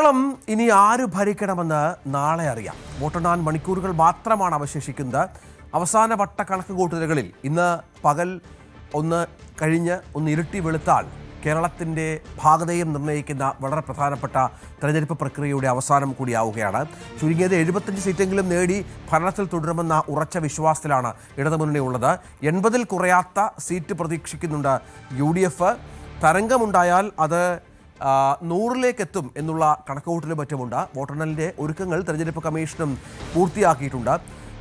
കേരളം ഇനി ആര് ഭരിക്കണമെന്ന് നാളെ അറിയാം. വോട്ടെണ്ണാൻ മണിക്കൂറുകൾ മാത്രമാണ് അവശേഷിക്കുന്നത്. അവസാനവട്ട കണക്കുകൂട്ടലുകളിൽ ഇന്ന് പകൽ ഒന്ന് കഴിഞ്ഞ് ഒന്ന് ഇരുട്ടി വെളുത്താൽ കേരളത്തിൻ്റെ ഭാഗതയും നിർണ്ണയിക്കുന്ന വളരെ പ്രധാനപ്പെട്ട തെരഞ്ഞെടുപ്പ് പ്രക്രിയയുടെ അവസാനം കൂടിയാവുകയാണ്. ചുരുങ്ങിയത് 75 സീറ്റെങ്കിലും നേടി ഭരണത്തിൽ തുടരുമെന്ന ഉറച്ച വിശ്വാസത്തിലാണ് ഇടതുമുന്നണി ഉള്ളത്. 80-ൽ കുറയാത്ത സീറ്റ് പ്രതീക്ഷിക്കുന്നുണ്ട് UDF. തരംഗമുണ്ടായാൽ അത് 100-ലേക്ക് എത്തും എന്നുള്ള കണക്കുകൂട്ടലും മറ്റുമുണ്ട്. വോട്ടെണ്ണലിൻ്റെ ഒരുക്കങ്ങൾ തെരഞ്ഞെടുപ്പ് കമ്മീഷനും പൂർത്തിയാക്കിയിട്ടുണ്ട്.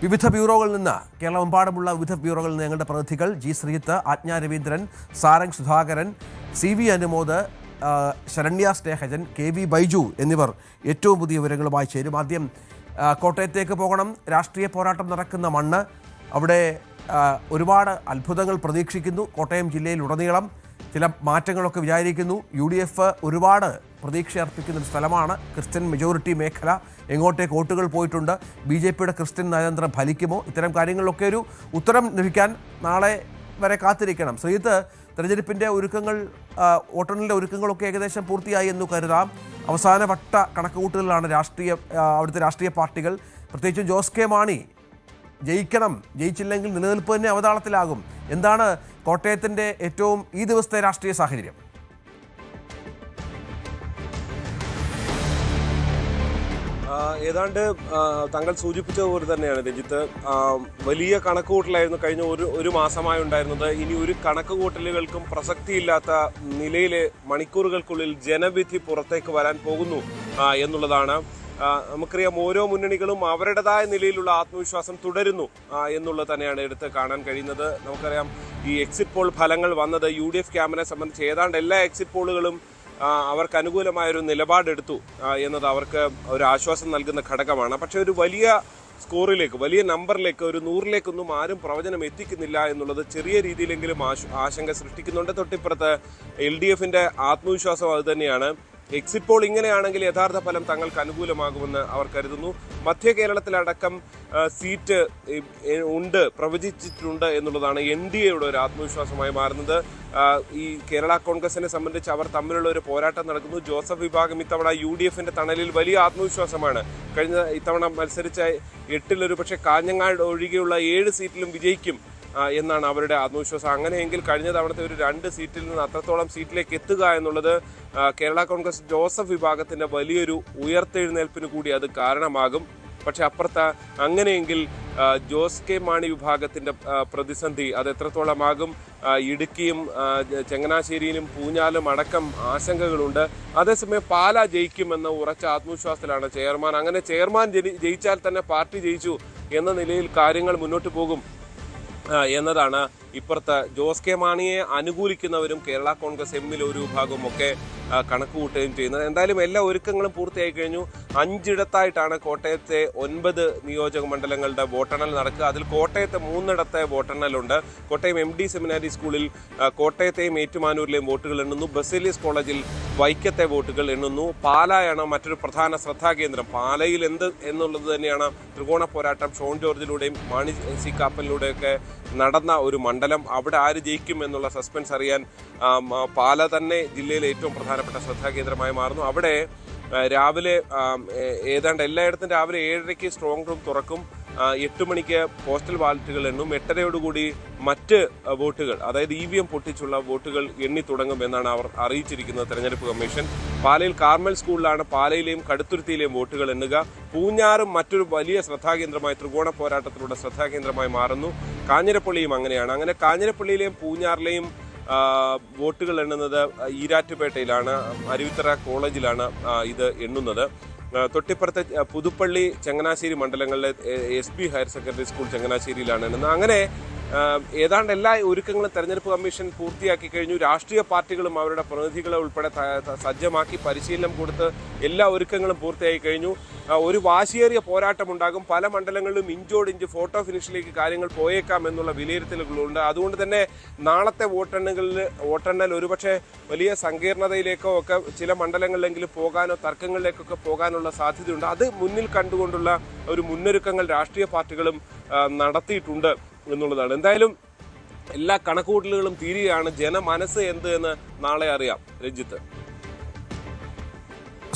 വിവിധ ബ്യൂറോകളിൽ നിന്ന്, കേരളമെമ്പാടുമുള്ള വിവിധ ബ്യൂറോകളിൽ നിന്ന് ഞങ്ങളുടെ പ്രതിനിധികൾ ജി ശ്രീജിത്ത്, ആജ്ഞ രവീന്ദ്രൻ, സാരംഗ് സുധാകരൻ, CV അനുമോദ്, ശരണ്യ സ്നേഹജൻ, KV ബൈജു എന്നിവർ ഏറ്റവും പുതിയ വിവരങ്ങളുമായി ചേരും. ആദ്യം കോട്ടയത്തേക്ക് പോകണം. രാഷ്ട്രീയ പോരാട്ടം നടക്കുന്ന മണ്ണ്. അവിടെ ഒരുപാട് അത്ഭുതങ്ങൾ പ്രതീക്ഷിക്കുന്നു. കോട്ടയം ജില്ലയിലുടനീളം ചില മാറ്റങ്ങളൊക്കെ വിചാരിക്കുന്നു. UDF ഒരുപാട് പ്രതീക്ഷ അർപ്പിക്കുന്ന ഒരു സ്ഥലമാണ്. ക്രിസ്ത്യൻ മെജോറിറ്റി മേഖല. എങ്ങോട്ടേക്ക് വോട്ടുകൾ പോയിട്ടുണ്ട്? BJPയുടെ ക്രിസ്ത്യൻ നയതന്ത്രം ഫലിക്കുമോ? ഇത്തരം കാര്യങ്ങളിലൊക്കെ ഒരു ഉത്തരം ലഭിക്കാൻ നാളെ വരെ കാത്തിരിക്കണം. ശ്രീജിത്ത്, തെരഞ്ഞെടുപ്പിൻ്റെ ഒരുക്കങ്ങൾ, വോട്ടെണ്ണലിൻ്റെ ഒരുക്കങ്ങളൊക്കെ ഏകദേശം പൂർത്തിയായി എന്ന് കരുതാം. അവസാനവട്ട കണക്കുകൂട്ടലിലാണ് അവിടുത്തെ രാഷ്ട്രീയ പാർട്ടികൾ. പ്രത്യേകിച്ചും ജോസ് കെ മാണി ജയിക്കണം, ജയിച്ചില്ലെങ്കിൽ നിലനിൽപ്പ് തന്നെ അവതാളത്തിലാകും. എന്താണ് കോട്ടയത്തിൻ്റെ ഏറ്റവും ഈ ദിവസത്തെ രാഷ്ട്രീയ സാഹചര്യം? ഏതാണ്ട് താങ്കൾ സൂചിപ്പിച്ചതുപോലെ തന്നെയാണ് രഞ്ജിത്ത്. വലിയ കണക്കുകൂട്ടലായിരുന്നു കഴിഞ്ഞ ഒരു മാസമായി ഉണ്ടായിരുന്നത്. ഇനി ഒരു കണക്കുകൂട്ടലുകൾക്കും പ്രസക്തിയില്ലാത്ത നിലയിലെ മണിക്കൂറുകൾക്കുള്ളിൽ ജനവിധി പുറത്തേക്ക് വരാൻ പോകുന്നു എന്നുള്ളതാണ്. നമുക്കറിയാം, ഓരോ മുന്നണികളും അവരുടേതായ നിലയിലുള്ള ആത്മവിശ്വാസം തുടരുന്നു എന്നുള്ളത് തന്നെയാണ് എടുത്ത് കാണാൻ കഴിയുന്നത്. നമുക്കറിയാം, ഈ എക്സിറ്റ് പോൾ ഫലങ്ങൾ വന്നത് UDF ക്യാമ്പിനെ സംബന്ധിച്ച് ഏതാണ്ട് എല്ലാ എക്സിറ്റ് പോളുകളും അവർക്ക് അനുകൂലമായൊരു നിലപാടെടുത്തു എന്നത് അവർക്ക് ഒരു ആശ്വാസം നൽകുന്ന ഘടകമാണ്. പക്ഷെ ഒരു വലിയ സ്കോറിലേക്ക്, വലിയ നമ്പറിലേക്ക്, ഒരു 100-ലേക്കൊന്നും ആരും പ്രവചനം എത്തിക്കുന്നില്ല എന്നുള്ളത് ചെറിയ രീതിയിലെങ്കിലും ആശങ്ക സൃഷ്ടിക്കുന്നുണ്ട്. തൊട്ടിപ്പുറത്ത് LDFന്റെ ആത്മവിശ്വാസം അത് തന്നെയാണ്. എക്സിറ്റ് പോൾ ഇങ്ങനെയാണെങ്കിൽ യഥാർത്ഥ ഫലം തങ്ങൾക്ക് അനുകൂലമാകുമെന്ന് അവർ കരുതുന്നു. മധ്യ കേരളത്തിലടക്കം സീറ്റ് ഉണ്ട്, പ്രവചിച്ചിട്ടുണ്ട് എന്നുള്ളതാണ് NDAയുടെ ഒരു ആത്മവിശ്വാസമായി മാറുന്നത്. ഈ കേരള കോൺഗ്രസിനെ സംബന്ധിച്ച് അവർ തമ്മിലുള്ള ഒരു പോരാട്ടം നടക്കുന്നു. ജോസഫ് വിഭാഗം ഇത്തവണ UDFന്റെ തണലിൽ വലിയ ആത്മവിശ്വാസമാണ്. കഴിഞ്ഞ ഇത്തവണ മത്സരിച്ച 8-ൽ പക്ഷേ കാഞ്ഞങ്ങാട് ഒഴികെയുള്ള 7 സീറ്റിലും വിജയിക്കും എന്നാണ് അവരുടെ ആത്മവിശ്വാസം. അങ്ങനെയെങ്കിൽ കഴിഞ്ഞ തവണത്തെ ഒരു 2 സീറ്റിൽ നിന്ന് അത്രത്തോളം സീറ്റിലേക്ക് എത്തുക എന്നുള്ളത് കേരള കോൺഗ്രസ് ജോസഫ് വിഭാഗത്തിന്റെ വലിയൊരു ഉയർത്തെഴുന്നേൽപ്പിന് കൂടി അത് കാരണമാകും. പക്ഷെ അപ്പുറത്ത് അങ്ങനെയെങ്കിൽ ജോസ് കെ മാണി വിഭാഗത്തിന്റെ പ്രതിസന്ധി അത് എത്രത്തോളമാകും? ഇടുക്കിയും ചങ്ങനാശ്ശേരിയിലും പൂഞ്ഞാലും അടക്കം ആശങ്കകളുണ്ട്. അതേസമയം പാലാ ജയിക്കുമെന്ന ഉറച്ച ആത്മവിശ്വാസത്തിലാണ് ചെയർമാൻ. അങ്ങനെ ചെയർമാൻ ജയിച്ചാൽ തന്നെ പാർട്ടി ജയിച്ചു എന്ന നിലയിൽ കാര്യങ്ങൾ മുന്നോട്ട് പോകും എന്നതാണ് ഇപ്പുറത്ത് ജോസ് കെ മാണിയെ അനുകൂലിക്കുന്നവരും കേരള കോൺഗ്രസ് എമ്മിൽ ഒരു വിഭാഗവും ഒക്കെ കണക്ക് കൂട്ടുകയും ചെയ്യുന്നത്. എന്തായാലും എല്ലാ ഒരുക്കങ്ങളും പൂർത്തിയായി കഴിഞ്ഞു. 5 കോട്ടയത്തെ 9 നിയോജക മണ്ഡലങ്ങളുടെ വോട്ടെണ്ണൽ നടക്കുക. അതിൽ കോട്ടയത്തെ 3 വോട്ടെണ്ണലുണ്ട്. കോട്ടയം MD സെമിനാരി സ്കൂളിൽ കോട്ടയത്തെയും ഏറ്റുമാനൂരിലെയും വോട്ടുകൾ എണ്ണുന്നു. ബസേലിയസ് കോളേജിൽ വൈക്കത്തെ വോട്ടുകൾ എണ്ണുന്നു. പാലായാണ് മറ്റൊരു പ്രധാന ശ്രദ്ധാകേന്ദ്രം. പാലയിൽ എന്നുള്ളത് തന്നെയാണ് ത്രികോണ പോരാട്ടം ഷോൺ ജോർജിലൂടെയും മാണി സി കാപ്പനിലൂടെയൊക്കെ നടന്ന ഒരു മണ്ഡലം. അവിടെ ആര് ജയിക്കും എന്നുള്ള സസ്പെൻസ് അറിയാൻ പാല തന്നെ ജില്ലയിലെ ഏറ്റവും പ്രധാനപ്പെട്ട ശ്രദ്ധാകേന്ദ്രമായി മാറുന്നു. അവിടെ രാവിലെ ഏതാണ്ട് എല്ലായിടത്തും രാവിലെ 7:30 സ്ട്രോങ് റൂം തുറക്കും. 8 മണിക്ക് പോസ്റ്റൽ ബാലറ്റുകൾ എണ്ണും. 8:30 മറ്റ് വോട്ടുകൾ, അതായത് EVM പൊട്ടിച്ചുള്ള വോട്ടുകൾ എണ്ണി തുടങ്ങുമെന്നാണ് അവർ അറിയിച്ചിരിക്കുന്നത് തെരഞ്ഞെടുപ്പ് കമ്മീഷൻ. പാലയിൽ കാർമൽ സ്കൂളിലാണ് പാലയിലെയും കടുത്തുരുത്തിയിലെയും വോട്ടുകൾ എണ്ണുക. പൂഞ്ഞാറും മറ്റൊരു വലിയ ശ്രദ്ധാകേന്ദ്രമായി, ത്രികോണ പോരാട്ടത്തിലൂടെ ശ്രദ്ധാകേന്ദ്രമായി മാറുന്നു. കാഞ്ഞിരപ്പള്ളിയും അങ്ങനെയാണ്. അങ്ങനെ കാഞ്ഞിരപ്പള്ളിയിലെയും പൂഞ്ഞാറിലെയും വോട്ടുകൾ എണ്ണുന്നത് ഈരാറ്റുപേട്ടയിലാണ്, അരുവിത്തറ കോളേജിലാണ് ഇത് എണ്ണുന്നത്. തൊട്ടിപ്പുറത്തെ പുതുപ്പള്ളി, ചങ്ങനാശ്ശേരി മണ്ഡലങ്ങളിലെ SB ഹയർ സെക്കൻഡറി സ്കൂൾ ചങ്ങനാശ്ശേരിയിലാണ് എണ്ണുന്നത്. അങ്ങനെ ഏതാണ്ട് എല്ലാ ഒരുക്കങ്ങളും തെരഞ്ഞെടുപ്പ് കമ്മീഷൻ പൂർത്തിയാക്കി കഴിഞ്ഞു. രാഷ്ട്രീയ പാർട്ടികളും അവരുടെ പ്രതിനിധികളെ ഉൾപ്പെടെ സജ്ജമാക്കി പരിശീലനം കൊടുത്ത് എല്ലാ ഒരുക്കങ്ങളും പൂർത്തിയായി കഴിഞ്ഞു. ഒരു വാശിയേറിയ പോരാട്ടമുണ്ടാകും. പല മണ്ഡലങ്ങളിലും ഇഞ്ചോടിഞ്ച് ഫോട്ടോ ഫിനിഷിലേക്ക് കാര്യങ്ങൾ പോയേക്കാം എന്നുള്ള വിലയിരുത്തലുകളുണ്ട്. അതുകൊണ്ട് തന്നെ നാളത്തെ വോട്ടെണ്ണൽ ഒരുപക്ഷെ വലിയ സങ്കീർണതയിലേക്കോ ഒക്കെ ചില മണ്ഡലങ്ങളിലെങ്കിലും പോകാനോ തർക്കങ്ങളിലേക്കൊക്കെ പോകാനുള്ള സാധ്യതയുണ്ട്. അത് മുന്നിൽ കണ്ടുകൊണ്ടുള്ള ഒരു മുന്നൊരുക്കങ്ങൾ രാഷ്ട്രീയ പാർട്ടികളും നടത്തിയിട്ടുണ്ട് എന്നുള്ളതാണ്. എന്തായാലും എല്ലാ കണക്കുകൂട്ടലുകളും തീരുകയാണ്. ജനമനസ്സ് എന്ത് എന്ന് നാളെ അറിയാം. രഞ്ജിത്ത്.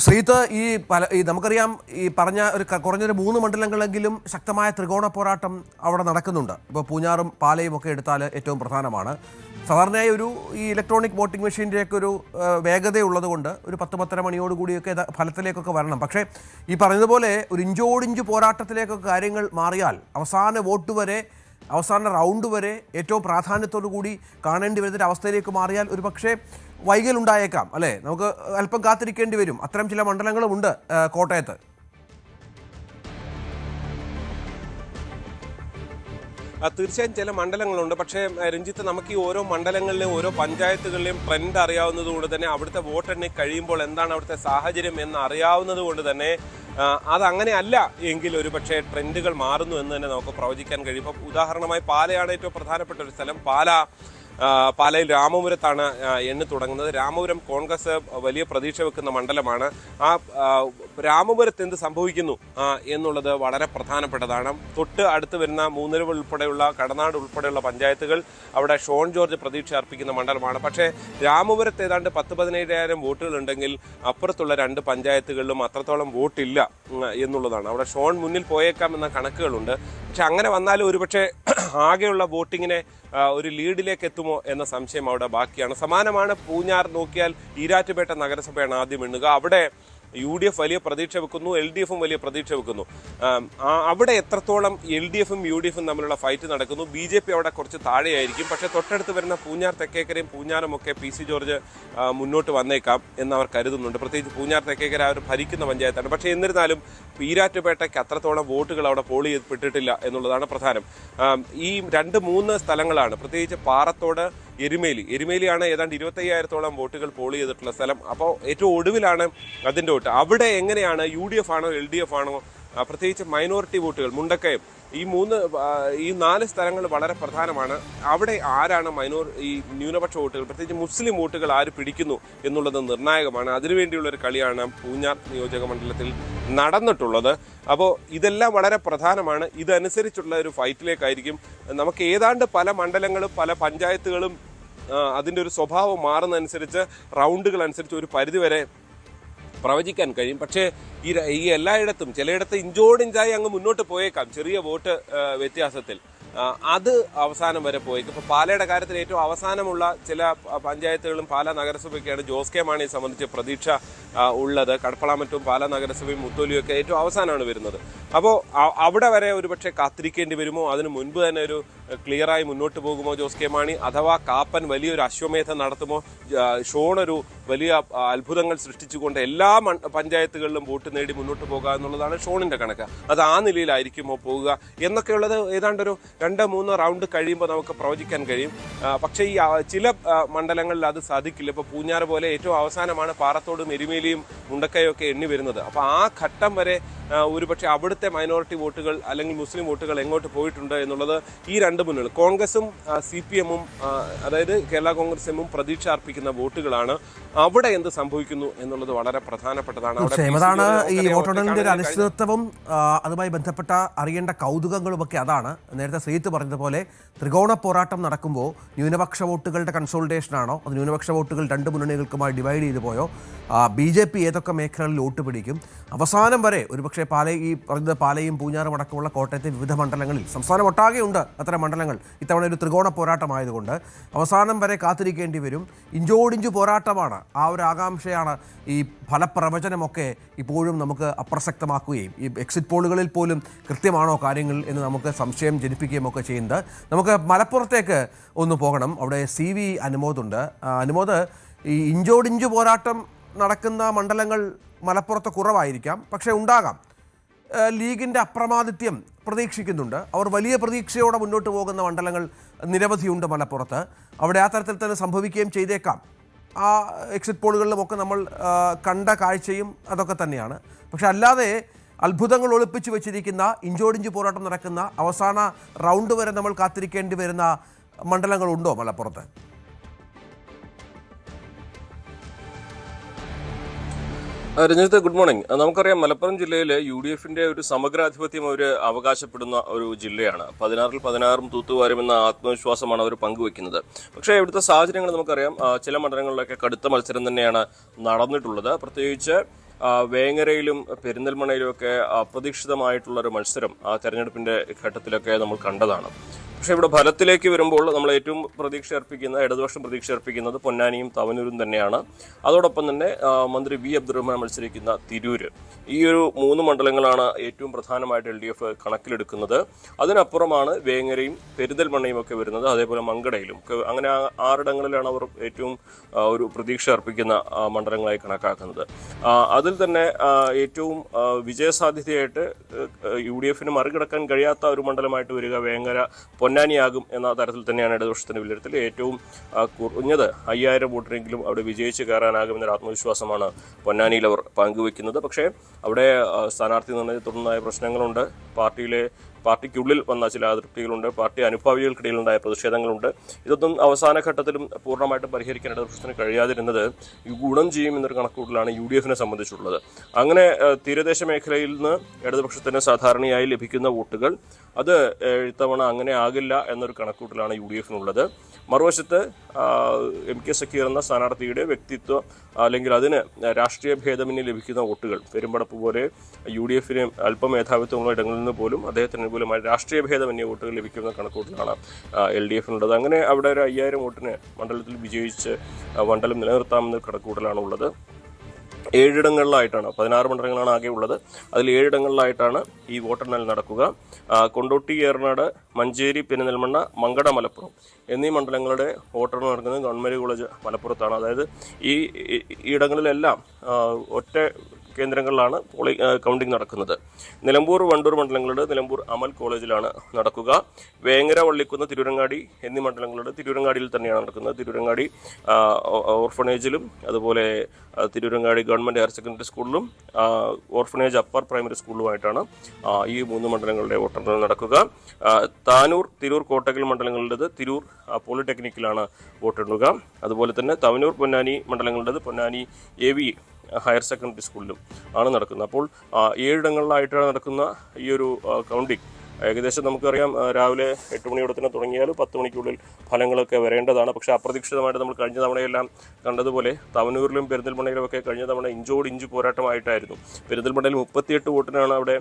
ശ്രീത്ത്, ഈ നമുക്കറിയാം, ഈ പറഞ്ഞ കുറഞ്ഞൊരു 3 മണ്ഡലങ്ങളെങ്കിലും ശക്തമായ ത്രികോണ പോരാട്ടം അവിടെ നടക്കുന്നുണ്ട്. ഇപ്പോൾ പൂഞ്ഞാറും പാലയും ഒക്കെ എടുത്താൽ ഏറ്റവും പ്രധാനമാണ്. സാധാരണയായി ഈ ഇലക്ട്രോണിക് വോട്ടിംഗ് മെഷീൻ്റെയൊക്കെ ഒരു വേഗതയുള്ളത് കൊണ്ട് ഒരു 10-10:30 മണിയോടുകൂടിയൊക്കെ ഫലത്തിലേക്കൊക്കെ വരണം. പക്ഷേ ഈ പറഞ്ഞതുപോലെ ഒരു ഇഞ്ചോടിഞ്ച് പോരാട്ടത്തിലേക്കൊക്കെ കാര്യങ്ങൾ മാറിയാൽ അവസാന റൗണ്ട് വരെ ഏറ്റവും പ്രാധാന്യത്തോടു കൂടി കാണേണ്ടി വരുന്നൊരു അവസ്ഥയിലേക്ക് മാറിയാൽ ഒരു പക്ഷേ വൈകലുണ്ടായേക്കാം, അല്ലേ? നമുക്ക് അല്പം കാത്തിരിക്കേണ്ടി വരും. അത്തരം ചില മണ്ഡലങ്ങളുമുണ്ട് കോട്ടയത്ത്. തീർച്ചയായും ചില മണ്ഡലങ്ങളുണ്ട്. പക്ഷേ രഞ്ജിത്ത്, നമുക്ക് ഈ ഓരോ മണ്ഡലങ്ങളിലെയും ഓരോ പഞ്ചായത്തുകളിലെയും ട്രെൻഡ് അറിയാവുന്നത് കൊണ്ട് തന്നെ അവിടുത്തെ വോട്ടെണ്ണി കഴിയുമ്പോൾ എന്താണ് അവിടുത്തെ സാഹചര്യം എന്ന് അറിയാവുന്നത് കൊണ്ട് തന്നെ അതങ്ങനെ അല്ല എങ്കിൽ ഒരു പക്ഷേ ട്രെൻഡുകൾ മാറുന്നു എന്ന് തന്നെ നമുക്ക് പ്രവചിക്കാൻ കഴിയും. ഇപ്പം ഉദാഹരണമായി പാലയാണ് ഏറ്റവും പ്രധാനപ്പെട്ട ഒരു സ്ഥലം. പാലയിൽ രാമപുരത്താണ് എണ്ണി തുടങ്ങുന്നത്. രാമപുരം കോൺഗ്രസ് വലിയ പ്രതീക്ഷ വെക്കുന്ന മണ്ഡലമാണ്. ആ രാമപുരത്ത് എന്ത് സംഭവിക്കുന്നു എന്നുള്ളത് വളരെ പ്രധാനപ്പെട്ടതാണ്. തൊട്ട് അടുത്ത് വരുന്ന മൂന്നരവ് ഉൾപ്പെടെയുള്ള കടനാട് ഉൾപ്പെടെയുള്ള പഞ്ചായത്തുകൾ അവിടെ ഷോൺ ജോർജ് പ്രതീക്ഷ അർപ്പിക്കുന്ന മണ്ഡലമാണ്. പക്ഷേ രാമപുരത്ത് ഏതാണ്ട് 10-17,000 വോട്ടുകളുണ്ടെങ്കിൽ അപ്പുറത്തുള്ള 2 പഞ്ചായത്തുകളിലും അത്രത്തോളം വോട്ടില്ല എന്നുള്ളതാണ്. അവിടെ ഷോൺ മുന്നിൽ പോയേക്കാം എന്ന കണക്കുകളുണ്ട്. പക്ഷെ അങ്ങനെ വന്നാലും ഒരുപക്ഷെ ആകെയുള്ള വോട്ടിങ്ങിനെ ഒരു ലീഡിലേക്ക് എത്തുമോ എന്ന സംശയം അവിടെ ബാക്കിയാണ്. സമാനമാണ് പൂഞ്ഞാർ നോക്കിയാൽ ഈരാറ്റുപേട്ട നഗരസഭയാണ് ആദ്യം എണ്ണുക. അവിടെ UDF വലിയ പ്രതീക്ഷ വെക്കുന്നു, LDFും വലിയ പ്രതീക്ഷ വെക്കുന്നു. അവിടെ എത്രത്തോളം LDFും UDFും തമ്മിലുള്ള ഫൈറ്റ് നടക്കുന്നു. BJP അവിടെ കുറച്ച് താഴെയായിരിക്കും. പക്ഷേ തൊട്ടടുത്ത് വരുന്ന പൂഞ്ഞാർ തെക്കേക്കരയും പൂഞ്ഞാറും ഒക്കെ PC ജോർജ് മുന്നോട്ട് വന്നേക്കാം എന്ന് അവർ കരുതുന്നുണ്ട്. പ്രത്യേകിച്ച് പൂഞ്ഞാർ തെക്കേക്കര അവർ ഭരിക്കുന്ന പഞ്ചായത്താണ്. പക്ഷേ എന്നിരുന്നാലും ഈരാറ്റുപേട്ടയ്ക്ക് അത്രത്തോളം വോട്ടുകൾ അവിടെ പോൾ ചെയ്യപ്പെട്ടിട്ടില്ല എന്നുള്ളതാണ് പ്രധാനം. ഈ 2-3 സ്ഥലങ്ങളാണ്, പ്രത്യേകിച്ച് പാറത്തോട്, എരുമേലിയാണ് ഏതാണ്ട് 25,000-ഓളം വോട്ടുകൾ പോൾ ചെയ്തിട്ടുള്ള സ്ഥലം. അപ്പോൾ ഏറ്റവും ഒടുവിലാണ് അതിൻ്റെ വോട്ട്. അവിടെ എങ്ങനെയാണ്, UDF ആണോ LDF ആണോ, പ്രത്യേകിച്ച് മൈനോറിറ്റി വോട്ടുകൾ, മുണ്ടക്കയം, ഈ 4 സ്ഥലങ്ങൾ വളരെ പ്രധാനമാണ്. അവിടെ ആരാണ് ഈ ന്യൂനപക്ഷ വോട്ടുകൾ, പ്രത്യേകിച്ച് മുസ്ലിം വോട്ടുകൾ ആര് പിടിക്കുന്നു എന്നുള്ളത് നിർണായകമാണ്. അതിനുവേണ്ടിയുള്ളൊരു കളിയാണ് പൂഞ്ഞാർ നിയോജക മണ്ഡലത്തിൽ നടന്നിട്ടുള്ളത്. അപ്പോൾ ഇതെല്ലാം വളരെ പ്രധാനമാണ്. ഇതനുസരിച്ചുള്ള ഒരു ഫൈറ്റിലേക്കായിരിക്കും നമുക്ക് ഏതാണ്ട് പല മണ്ഡലങ്ങളും പല പഞ്ചായത്തുകളും അതിൻ്റെ ഒരു സ്വഭാവം മാറുന്നതനുസരിച്ച് റൗണ്ടുകൾ അനുസരിച്ച് ഒരു പരിധിവരെ പ്രവചിക്കാൻ കഴിയും. പക്ഷേ ഈ എല്ലായിടത്തും ചിലയിടത്ത് ഇഞ്ചോടിഞ്ചായി അങ്ങ് മുന്നോട്ട് പോയേക്കാം ചെറിയ വോട്ട് വ്യത്യാസത്തിൽ. അത് അവസാനം വരെ പോയേക്കും. ഇപ്പോൾ പാലയുടെ കാര്യത്തിൽ ഏറ്റവും അവസാനമുള്ള ചില പഞ്ചായത്തുകളും പാലാ നഗരസഭയൊക്കെയാണ്. ജോസ് കെ മാണിയെ സംബന്ധിച്ച് പ്രതീക്ഷ ഉള്ളത്. കടപ്പളാമറ്റും പാലാ നഗരസഭയും മുത്തോലിയൊക്കെ ഏറ്റവും അവസാനമാണ് വരുന്നത്. അപ്പോൾ അവിടെ വരെ ഒരുപക്ഷെ കാത്തിരിക്കേണ്ടി വരുമോ, അതിന് മുൻപ് തന്നെ ഒരു ക്ലിയറായി മുന്നോട്ട് പോകുമോ ജോസ് കെ മാണി, അഥവാ കാപ്പൻ വലിയൊരു അശ്വമേധം നടത്തുമോ, ഷോൺ ഒരു വലിയ അത്ഭുതങ്ങൾ സൃഷ്ടിച്ചുകൊണ്ട് എല്ലാ പഞ്ചായത്തുകളിലും വോട്ട് നേടി മുന്നോട്ട് പോകുക എന്നുള്ളതാണ് ഷോണിന്റെ കണക്ക്. അത് ആ നിലയിലായിരിക്കുമോ പോകുക എന്നൊക്കെയുള്ളത് ഏതാണ്ടൊരു 2-3 റൗണ്ട് കഴിയുമ്പോൾ നമുക്ക് പ്രവചിക്കാൻ കഴിയും. പക്ഷേ ഈ ചില മണ്ഡലങ്ങളിൽ അത് സാധിക്കില്ല. ഇപ്പോൾ പൂഞ്ഞാറ് പോലെ ഏറ്റവും അവസാനമാണ് പാറത്തോടും എരുമേലിയും മുണ്ടക്കയും ഒക്കെ എണ്ണി വരുന്നത്. അപ്പോൾ ആ ഘട്ടം വരെ ഒരുപക്ഷെ അവിടുത്തെ മൈനോറിറ്റി വോട്ടുകൾ അല്ലെങ്കിൽ മുസ്ലിം വോട്ടുകൾ എങ്ങോട്ട് പോയിട്ടുണ്ട് എന്നുള്ളത് ഈ 2 മുന്നണികൾ കോൺഗ്രസും CPM-ഉം അതായത് കേരള കോൺഗ്രസ് എമ്മും പ്രതീക്ഷ അർപ്പിക്കുന്ന വോട്ടുകളാണ്. അവിടെ എന്ത് സംഭവിക്കുന്നു എന്നുള്ളത് വളരെ പ്രധാനപ്പെട്ടതാണ്. അതാണ് ഈ വോട്ടെണ്ണലിന്റെ ഒരു അനിശ്ചിതത്വവും അതുമായി ബന്ധപ്പെട്ട അറിയേണ്ട കൗതുകങ്ങളുമൊക്കെ അതാണ്. നേരത്തെ ശ്രീത്ത് പറഞ്ഞതുപോലെ ത്രികോണ പോരാട്ടം നടക്കുമ്പോൾ ന്യൂനപക്ഷ വോട്ടുകളുടെ കൺസോൾട്ടേഷനാണോ, അത് ന്യൂനപക്ഷ വോട്ടുകൾ 2 മുന്നണികൾക്കുമായി ഡിവൈഡ് ചെയ്തു പോയോ, BJP ഏതൊക്കെ മേഖലകളിൽ വോട്ട് പിടിക്കും, അവസാനം വരെ ഒരുപക്ഷെ ഈ പറഞ്ഞത് പാലയും പൂഞ്ഞാറും അടക്കമുള്ള കോട്ടയത്തെ വിവിധ മണ്ഡലങ്ങളിൽ സംസ്ഥാനം ഒട്ടാകെ ഉണ്ട് അത്തരം മണ്ഡലങ്ങൾ. ഇത്തവണ ഒരു ത്രികോണ പോരാട്ടമായതുകൊണ്ട് അവസാനം വരെ കാത്തിരിക്കേണ്ടി വരും. ഇഞ്ചോടിഞ്ചു പോരാട്ടമാണ്. ആ ഒരു ആകാംക്ഷയാണ് ഈ ഫലപ്രവചനമൊക്കെ ഇപ്പോഴും നമുക്ക് അപ്രസക്തമാക്കുകയും ഈ എക്സിറ്റ് പോളുകളിൽ പോലും കൃത്യമാണോ കാര്യങ്ങൾ എന്ന് നമുക്ക് സംശയം ജനിപ്പിക്കുകയും ഒക്കെ ചെയ്യുന്നത്. നമുക്ക് മലപ്പുറത്തേക്ക് ഒന്ന് പോകണം. അവിടെ CV അനുമോദുണ്ട്. അനുമോദ്, ഈ ഇഞ്ചോടിഞ്ചു പോരാട്ടം നടക്കുന്ന മണ്ഡലങ്ങൾ മലപ്പുറത്ത് കുറവായിരിക്കാം, പക്ഷേ ഉണ്ടാകാം. ലീഗിൻ്റെ അപ്രമാദിത്യം പ്രതീക്ഷിക്കുന്നുണ്ട്. അവർ വലിയ പ്രതീക്ഷയോടെ മുന്നോട്ട് പോകുന്ന മണ്ഡലങ്ങൾ നിരവധിയുണ്ട് മലപ്പുറത്ത്. അവിടെ ആ തരത്തിൽ തന്നെ സംഭവിക്കുകയും ചെയ്തേക്കാം. ആ എക്സിറ്റ് പോളുകളിലുമൊക്കെ നമ്മൾ കണ്ട കാഴ്ചയും അതൊക്കെ തന്നെയാണ്. പക്ഷെ അല്ലാതെ അത്ഭുതങ്ങൾ ഒളിപ്പിച്ചു വെച്ചിരിക്കുന്ന ഇഞ്ചോടിഞ്ച് പോരാട്ടം നടക്കുന്ന അവസാന റൗണ്ട് വരെ നമ്മൾ കാത്തിരിക്കേണ്ടി വരുന്ന മണ്ഡലങ്ങളുണ്ടോ മലപ്പുറത്ത്? Ranjith, good morning. നമുക്കറിയാം മലപ്പുറം ജില്ലയിൽ UDFന്റെ ഒരു സമഗ്രാധിപത്യം അവർ അവകാശപ്പെടുന്ന ഒരു ജില്ലയാണ്. 16-16 തൂത്തുവാരുമെന്ന ആത്മവിശ്വാസമാണ് അവർ പങ്കുവെക്കുന്നത്. പക്ഷേ ഇവിടുത്തെ സാഹചര്യങ്ങൾ നമുക്കറിയാം. ചില മണ്ഡലങ്ങളിലൊക്കെ കടുത്ത മത്സരം തന്നെയാണ് നടന്നിട്ടുള്ളത്. പ്രത്യേകിച്ച് വേങ്ങരയിലും പെരിന്തൽമണ്ണയിലും ഒക്കെ അപ്രതീക്ഷിതമായിട്ടുള്ളൊരു മത്സരം ആ തെരഞ്ഞെടുപ്പിൻ്റെ ഘട്ടത്തിലൊക്കെ നമ്മൾ കണ്ടതാണ്. പക്ഷേ ഇവിടെ ഫലത്തിലേക്ക് വരുമ്പോൾ നമ്മൾ ഏറ്റവും ഇടതുപക്ഷം പ്രതീക്ഷ അർപ്പിക്കുന്നത് പൊന്നാനിയും തവനൂരും തന്നെയാണ്. അതോടൊപ്പം തന്നെ മന്ത്രി വി അബ്ദുറഹ്മാൻ മത്സരിക്കുന്ന തിരൂര്, ഈ ഒരു 3 മണ്ഡലങ്ങളാണ് ഏറ്റവും പ്രധാനമായിട്ട് LDF കണക്കിലെടുക്കുന്നത്. അതിനപ്പുറമാണ് വേങ്ങരയും പെരിന്തൽമണ്ണയും ഒക്കെ വരുന്നത്, അതേപോലെ മങ്കടയിലും. അങ്ങനെ 6 ഇടങ്ങളിലാണ് അവർ ഏറ്റവും ഒരു പ്രതീക്ഷ അർപ്പിക്കുന്ന മണ്ഡലങ്ങളായി കണക്കാക്കുന്നത്. അതിൽ തന്നെ ഏറ്റവും വിജയസാധ്യതയായിട്ട് UDF മറികടക്കാൻ കഴിയാത്ത ഒരു മണ്ഡലമായിട്ട് വരിക വേങ്ങര പൊന്നാനിയാകും എന്ന തരത്തിൽ തന്നെയാണ് ഇടതുപക്ഷത്തിന്റെ വിലയിരുത്തൽ. ഏറ്റവും കുറഞ്ഞത് 5000 വോട്ടിനെങ്കിലും അവിടെ വിജയിച്ച് കയറാനാകുമെന്നൊരു ആത്മവിശ്വാസമാണ് പൊന്നാനിയിൽ അവർ പങ്കുവെക്കുന്നത്. പക്ഷേ അവിടെ സ്ഥാനാർത്ഥി നിർണയത്തെ തുടർന്നായ പ്രശ്നങ്ങളുണ്ട്, പാർട്ടിക്കുള്ളിൽ വന്ന ചില അതൃപ്തികളുണ്ട്, പാർട്ടി അനുഭാവികൾക്കിടയിലുണ്ടായ പ്രതിഷേധങ്ങളുണ്ട്. ഇതൊന്നും അവസാന ഘട്ടത്തിലും പൂർണ്ണമായിട്ടും പരിഹരിക്കാൻ ഇടതുപക്ഷത്തിന് കഴിയാതിരുന്നത് ഗുണം ചെയ്യും എന്നൊരു കണക്കുകൂട്ടലാണ് UDF സംബന്ധിച്ചുള്ളത്. അങ്ങനെ തീരദേശ മേഖലയിൽ നിന്ന് ഇടതുപക്ഷത്തിന് സാധാരണയായി ലഭിക്കുന്ന വോട്ടുകൾ അത് ഇത്തവണ അങ്ങനെ ആകില്ല എന്നൊരു കണക്കുകൂട്ടലാണ് UDF മറുവശത്ത് MK സക്കീർ എന്ന സ്ഥാനാർത്ഥിയുടെ വ്യക്തിത്വം അല്ലെങ്കിൽ അതിന് രാഷ്ട്രീയ ഭേദമന്യേ ലഭിക്കുന്ന വോട്ടുകൾ, പെരുമ്പടപ്പ് പോലെ UDF അല്പം മേധാവിത്വമുള്ള ഇടങ്ങളിൽ നിന്ന് പോലും അദ്ദേഹത്തിന് അനുകൂലമായി രാഷ്ട്രീയ ഭേദമന്യേ വോട്ടുകൾ ലഭിക്കുന്ന കണക്കുകൂട്ടലാണ് LDF അങ്ങനെ അവിടെ ഒരു 5000 വോട്ടിന് മണ്ഡലത്തിൽ വിജയിച്ച് മണ്ഡലം നിലനിർത്താമെന്ന കണക്കുകൂട്ടലാണ് ഉള്ളത്. 7 ഇടങ്ങളിലായിട്ടാണ്, 16 മണ്ഡലങ്ങളാണ് ആകെ ഉള്ളത്. അതിൽ 7 ഇടങ്ങളിലായിട്ടാണ് ഈ വോട്ടെണ്ണൽ നടക്കുക. കൊണ്ടോട്ടി, ഏറനാട്, മഞ്ചേരി, പെരിന്തൽമണ്ണ, മങ്കട, മലപ്പുറം എന്നീ മണ്ഡലങ്ങളുടെ വോട്ടെണ്ണൽ നടക്കുന്നത് ഗവൺമെൻറ് കോളേജ് മലപ്പുറത്താണ്. അതായത് ഈ ഇടങ്ങളിലെല്ലാം ഒറ്റ കേന്ദ്രങ്ങളിലാണ് കൗണ്ടിംഗ് നടക്കുന്നത്. നിലമ്പൂർ, വണ്ടൂർ മണ്ഡലങ്ങളുടെ നിലമ്പൂർ അമൽ കോളേജിലാണ് നടക്കുക. വേങ്ങര, വള്ളിക്കുന്ന്, തിരൂരങ്ങാടി എന്നീ മണ്ഡലങ്ങളുടെ തിരൂരങ്ങാടിയിൽ തന്നെയാണ് നടക്കുന്നത്. തിരൂരങ്ങാടി ഓർഫണേജിലും അതുപോലെ തിരൂരങ്ങാടി ഗവൺമെൻറ് ഹയർ സെക്കൻഡറി സ്കൂളിലും ഓർഫണേജ് അപ്പർ പ്രൈമറി സ്കൂളിലുമായിട്ടാണ് ഈ 3 മണ്ഡലങ്ങളുടെ വോട്ടെണ്ണൽ നടക്കുക. താനൂർ, തിരൂർ, കോട്ടക്കൽ മണ്ഡലങ്ങളുടേത് തിരൂർ പോളിടെക്നിക്കിലാണ് വോട്ടെണ്ണുക. അതുപോലെ തന്നെ തവനൂർ, പൊന്നാനി മണ്ഡലങ്ങളുടേത് പൊന്നാനി AV ഹയർ സെക്കൻഡറി സ്കൂളിലും ആണ് നടക്കുന്നത്. അപ്പോൾ 7 ഇടങ്ങളിലായിട്ടാണ് നടക്കുന്ന ഈ ഒരു കൗണ്ടിങ്. ഏകദേശം നമുക്കറിയാം രാവിലെ 8 മണിയോടെ തന്നെ തുടങ്ങിയാൽ 10 മണിക്കുള്ളിൽ ഫലങ്ങളൊക്കെ വരേണ്ടതാണ്. പക്ഷേ അപ്രതീക്ഷിതമായിട്ട് നമ്മൾ കഴിഞ്ഞ തവണയെല്ലാം കണ്ടതുപോലെ തവനൂരിലും പെരിന്തൽമണ്ണയിലും ഒക്കെ കഴിഞ്ഞ തവണ ഇഞ്ച് പോരാട്ടമായിട്ടായിരുന്നു. പെരിന്തൽമണ്ണയിൽ 38 വോട്ടിനാണ് അവിടെ